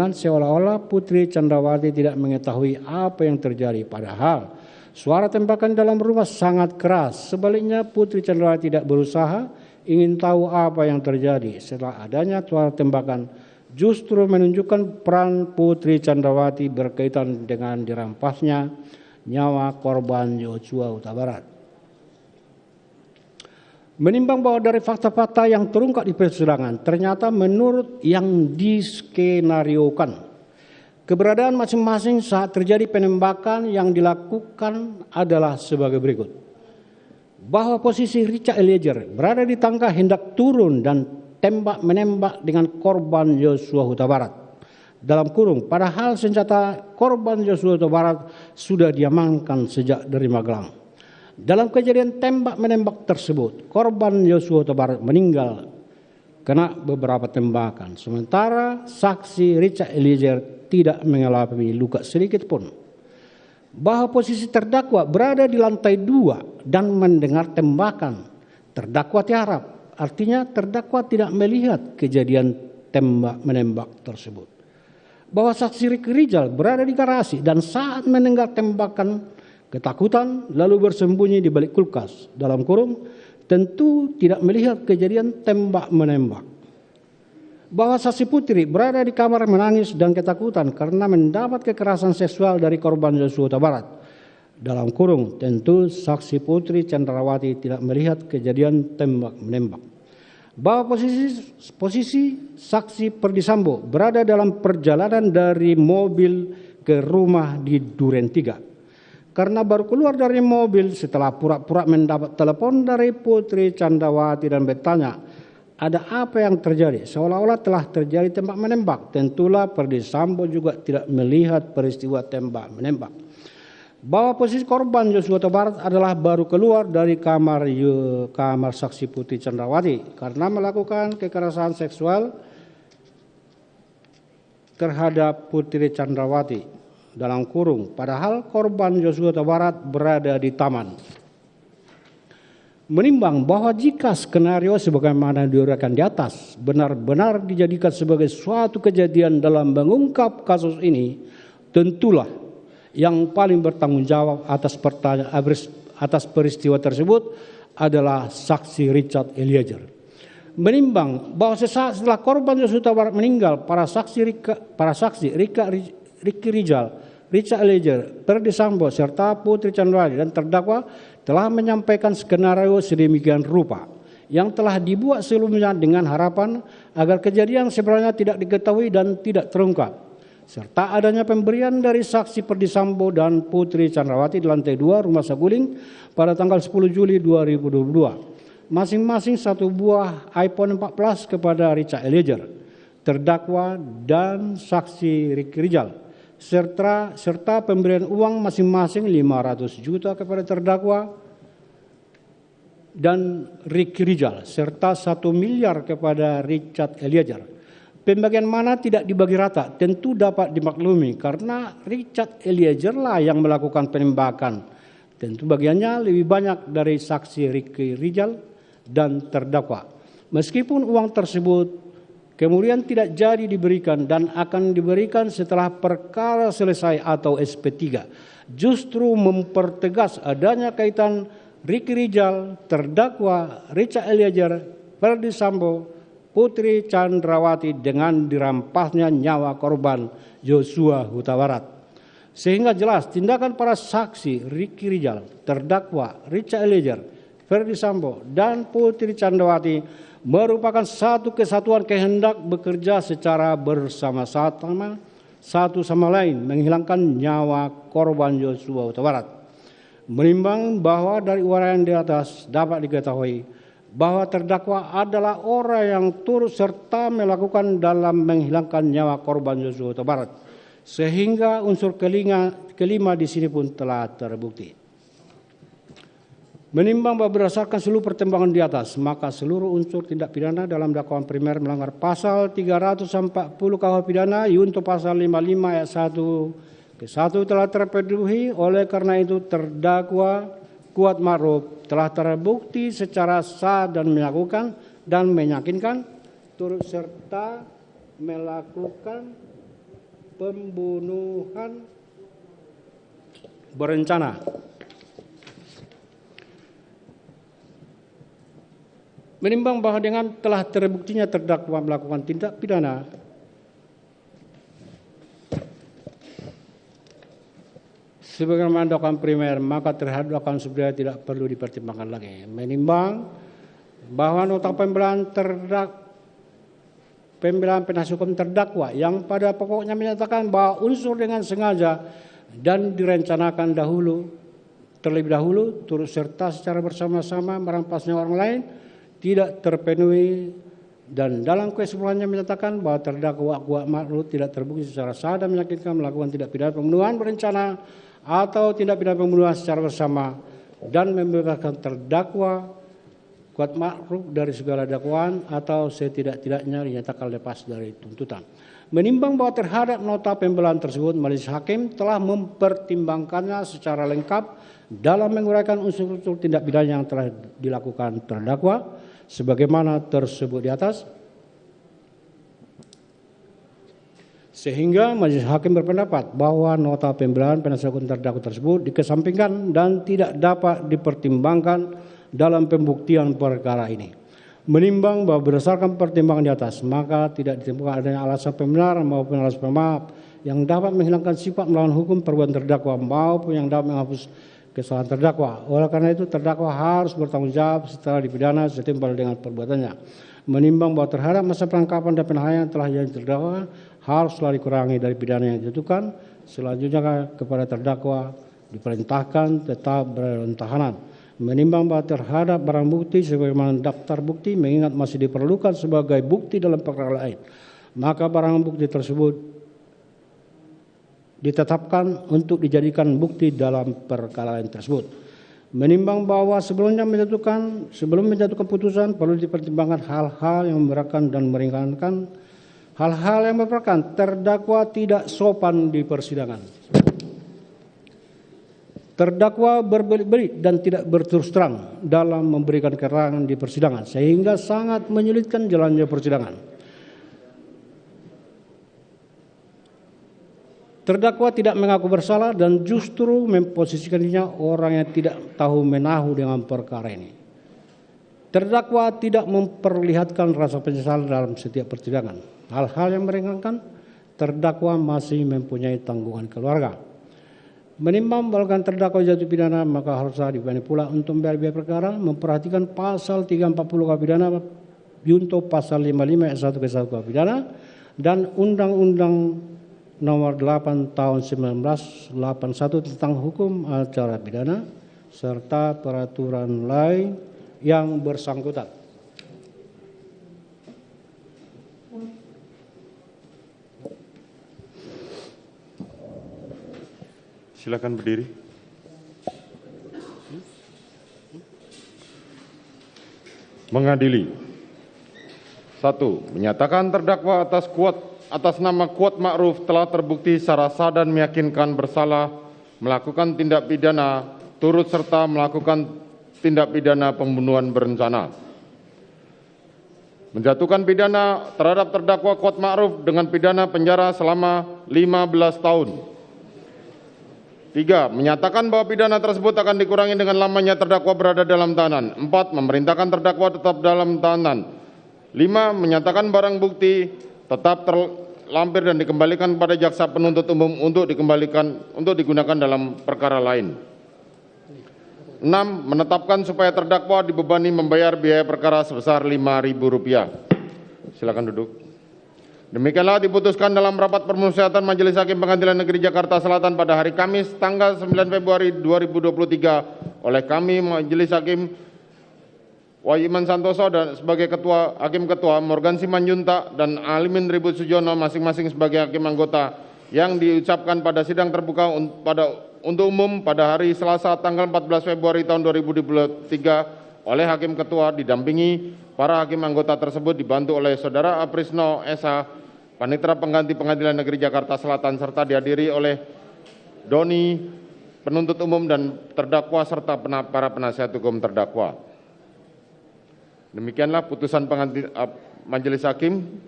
seolah-olah Putri Chandrawati tidak mengetahui apa yang terjadi. Padahal suara tembakan dalam rumah sangat keras. Sebaliknya Putri Chandrawati tidak berusaha ingin tahu apa yang terjadi. Setelah adanya suara tembakan justru menunjukkan peran Putri Chandrawati berkaitan dengan dirampasnya nyawa korban Yosua Huta Barat. Menimbang bahwa dari fakta-fakta yang terungkap di persidangan, ternyata menurut yang diskenariokan, keberadaan masing-masing saat terjadi penembakan yang dilakukan adalah sebagai berikut. Bahwa posisi Richard Eliezer berada di tangga hendak turun dan tembak-menembak dengan korban Yosua Huta Barat. Dalam kurung, padahal senjata korban Yosua Huta Barat sudah diamankan sejak dari Magelang. Dalam kejadian tembak-menembak tersebut, korban Yosua Huta Barat meninggal kena beberapa tembakan. Sementara saksi Richard Eliezer tidak mengalami luka sedikit pun. Bahwa posisi terdakwa berada di lantai 2 dan mendengar tembakan, terdakwa tiarap. Artinya terdakwa tidak melihat kejadian tembak-menembak tersebut. Bahwa saksi Ricky Rizal berada di garasi dan saat mendengar tembakan ketakutan lalu bersembunyi di balik kulkas dalam kurung tentu tidak melihat kejadian tembak-menembak. Bahwa saksi Putri berada di kamar menangis dan ketakutan karena mendapat kekerasan seksual dari korban Yosua Huta Barat. Dalam kurung tentu saksi Putri Chandrawati tidak melihat kejadian tembak-menembak. Bahwa posisi saksi Ferdi Sambo berada dalam perjalanan dari mobil ke rumah di Duren 3. Karena baru keluar dari mobil setelah pura-pura mendapat telepon dari Putri Chandrawati dan bertanya, ada apa yang terjadi? Seolah-olah telah terjadi tembak-menembak. Tentulah Ferdi Sambo juga tidak melihat peristiwa tembak-menembak. Bahwa posisi korban Yosua Huta Barat adalah baru keluar dari kamar saksi Putri Chandrawati karena melakukan kekerasan seksual terhadap Putri Chandrawati dalam kurung. Padahal korban Yosua Huta Barat berada di taman. Menimbang bahwa jika skenario sebagaimana diuraikan di atas benar-benar dijadikan sebagai suatu kejadian dalam mengungkap kasus ini, tentulah yang paling bertanggung jawab atas peristiwa tersebut adalah saksi Richard Eliezer. Menimbang bahwa sesaat setelah korban Yosua Huta Barat meninggal, para saksi Ricky Rizal, Richard Eliezer, Ferdi Sambo serta Putri Chandrawati dan terdakwa telah menyampaikan skenario sedemikian rupa yang telah dibuat sebelumnya dengan harapan agar kejadian sebenarnya tidak diketahui dan tidak terungkap. Serta adanya pemberian dari saksi Ferdi Sambo dan Putri Chandrawati di lantai 2 Rumah Saguling pada tanggal 10 Juli 2022. Masing-masing satu buah iPhone 14 kepada Richard Eliezer, terdakwa dan saksi Ricky Rizal, serta pemberian uang masing-masing 500 juta kepada terdakwa dan Ricky Rizal, serta 1 miliar kepada Richard Eliezer. Pembagian mana tidak dibagi rata tentu dapat dimaklumi karena Richard Eliezer lah yang melakukan penembakan. Tentu bagiannya lebih banyak dari saksi Ricky Rizal dan terdakwa. Meskipun uang tersebut kemudian tidak jadi diberikan dan akan diberikan setelah perkara selesai atau SP3, justru mempertegas adanya kaitan Ricky Rizal, terdakwa Richard Eliezer, Ferdi Sambo, Putri Chandrawati dengan dirampasnya nyawa korban Yosua Huta Barat. Sehingga jelas tindakan para saksi Ricky Rizal, terdakwa Richard Eliezer, Ferdi Sambo dan Putri Chandrawati merupakan satu kesatuan kehendak bekerja secara bersama-sama satu sama lain menghilangkan nyawa korban Yosua Huta Barat. Menimbang bahwa dari uraian di atas dapat diketahui bahwa terdakwa adalah orang yang turut serta melakukan dalam menghilangkan nyawa korban Yosua Huta Barat, sehingga unsur kelima di sini pun telah terbukti. Menimbang bahwa berdasarkan seluruh pertimbangan di atas, maka seluruh unsur tindak pidana dalam dakwaan primer melanggar pasal 340 KUH pidana yunto pasal 55 ayat 1 ke 1 telah terpenuhi. Oleh karena itu terdakwa Kuat Ma'ruf telah terbukti secara sah dan melakukan dan meyakinkan turut serta melakukan pembunuhan berencana. Menimbang bahwa dengan telah terbuktinya terdakwa melakukan tindak pidana sebagaimana dakwaan primer, maka terhadap dakwaan sebenarnya tidak perlu dipertimbangkan lagi. Menimbang bahwa nota pembelaan penasihat hukum terdakwa yang pada pokoknya menyatakan bahwa unsur dengan sengaja dan direncanakan terlebih dahulu turut serta secara bersama-sama merampasnya orang lain tidak terpenuhi, dan dalam kesimpulannya menyatakan bahwa terdakwa Kuat Ma'ruf tidak terbukti secara sah dan meyakinkan melakukan tindak pidana pembunuhan berencana atau tindak pidana pembunuhan secara bersama dan membebaskan terdakwa Kuat Ma'ruf dari segala dakwaan atau setidak-tidaknya dinyatakan lepas dari tuntutan. Menimbang bahwa terhadap nota pembelaan tersebut majelis hakim telah mempertimbangkannya secara lengkap dalam menguraikan unsur-unsur tindak pidana yang telah dilakukan terdakwa sebagaimana tersebut di atas, sehingga majelis hakim berpendapat bahwa nota pembelaan penasihat hukum terdakwa tersebut dikesampingkan dan tidak dapat dipertimbangkan dalam pembuktian perkara ini. Menimbang bahwa berdasarkan pertimbangan di atas, maka tidak ditemukan adanya alasan pembenar maupun alasan pemaaf yang dapat menghilangkan sifat melawan hukum perbuatan terdakwa maupun yang dapat menghapus kesalahan terdakwa. Oleh karena itu terdakwa harus bertanggung jawab setelah dipidana setimpal dengan perbuatannya. Menimbang bahwa terhadap masa penangkapan dan penahanan telah jadi terdakwa haruslah dikurangi dari pidana yang dijatuhkan. Selanjutnya kepada terdakwa diperintahkan tetap berada dalam tahanan. Menimbang bahwa terhadap barang bukti sebagaimana daftar bukti mengingat masih diperlukan sebagai bukti dalam perkara lain, maka barang bukti tersebut ditetapkan untuk dijadikan bukti dalam perkara lain tersebut. Menimbang bahwa sebelum menjatuhkan putusan perlu dipertimbangkan hal-hal yang memberatkan dan meringankan. Hal-hal yang memberatkan terdakwa tidak sopan di persidangan. Terdakwa berbelit-belit dan tidak berterus terang dalam memberikan keterangan di persidangan sehingga sangat menyulitkan jalannya persidangan. Terdakwa tidak mengaku bersalah dan justru memposisikan dirinya orang yang tidak tahu menahu dengan perkara ini. Terdakwa tidak memperlihatkan rasa penyesalan dalam setiap persidangan. Hal-hal yang meringankan, terdakwa masih mempunyai tanggungan keluarga. Menimbang bahwa terdakwa jatuh pidana, maka haruslah dibanding pula untuk membayar biaya perkara memperhatikan pasal 340 KUH pidana junto pasal 55 ayat 1 ke 1 KUH pidana dan Undang-Undang Nomor 8 Tahun 1981 tentang hukum acara pidana serta peraturan lain yang bersangkutan. Silakan berdiri. Mengadili. 1. Menyatakan terdakwa atas nama Kuat Ma'ruf telah terbukti secara sah dan meyakinkan bersalah melakukan tindak pidana turut serta melakukan tindak pidana pembunuhan berencana. Menjatuhkan pidana terhadap terdakwa Kuat Ma'ruf dengan pidana penjara selama 15 tahun. 3. Menyatakan bahwa pidana tersebut akan dikurangi dengan lamanya terdakwa berada dalam tahanan. 4. Memerintahkan terdakwa tetap dalam tahanan. 5. Menyatakan barang bukti tetap terlampir dan dikembalikan kepada jaksa penuntut umum untuk digunakan dalam perkara lain. 6. Menetapkan supaya terdakwa dibebani membayar biaya perkara sebesar Rp5.000. Silakan duduk. Demikianlah diputuskan dalam rapat permusyawaratan Majelis Hakim Pengadilan Negeri Jakarta Selatan pada hari Kamis tanggal 9 Februari 2023 oleh kami Majelis Hakim Wahyu Iman Santoso dan sebagai Hakim Ketua, Morgan Simanjuntak dan Alimin Ribut Sujono masing-masing sebagai Hakim Anggota yang diucapkan pada sidang terbuka untuk umum pada hari Selasa tanggal 14 Februari tahun 2023 oleh Hakim Ketua didampingi para Hakim Anggota tersebut dibantu oleh Saudara Aprisno S.H. Panitera Pengganti Pengadilan Negeri Jakarta Selatan serta dihadiri oleh Doni, penuntut umum dan terdakwa serta para penasihat hukum terdakwa. Demikianlah putusan Majelis Hakim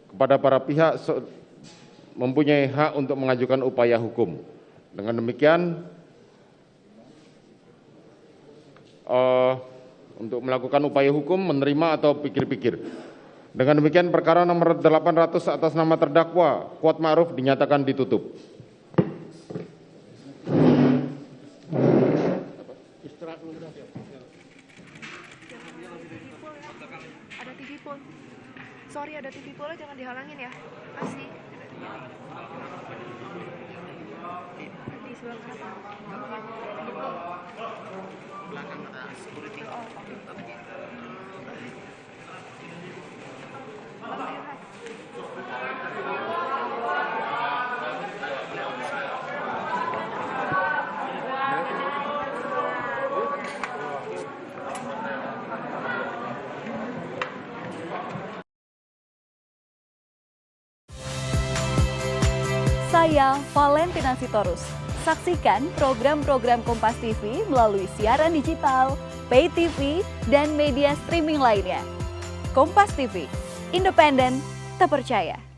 kepada para pihak mempunyai hak untuk mengajukan upaya hukum. Dengan demikian, untuk melakukan upaya hukum, menerima atau pikir-pikir. Dengan demikian perkara nomor 800 atas nama terdakwa Kuat Ma'ruf dinyatakan ditutup. Ada TV pool. Sorry, ada TV pool, jangan dihalangin ya. Kasih. Di sebelah kanan. Belakang ada security. Saya Valentina Sitorus. Saksikan program-program Kompas TV melalui siaran digital, pay TV, dan media streaming lainnya. Kompas TV, independen, terpercaya.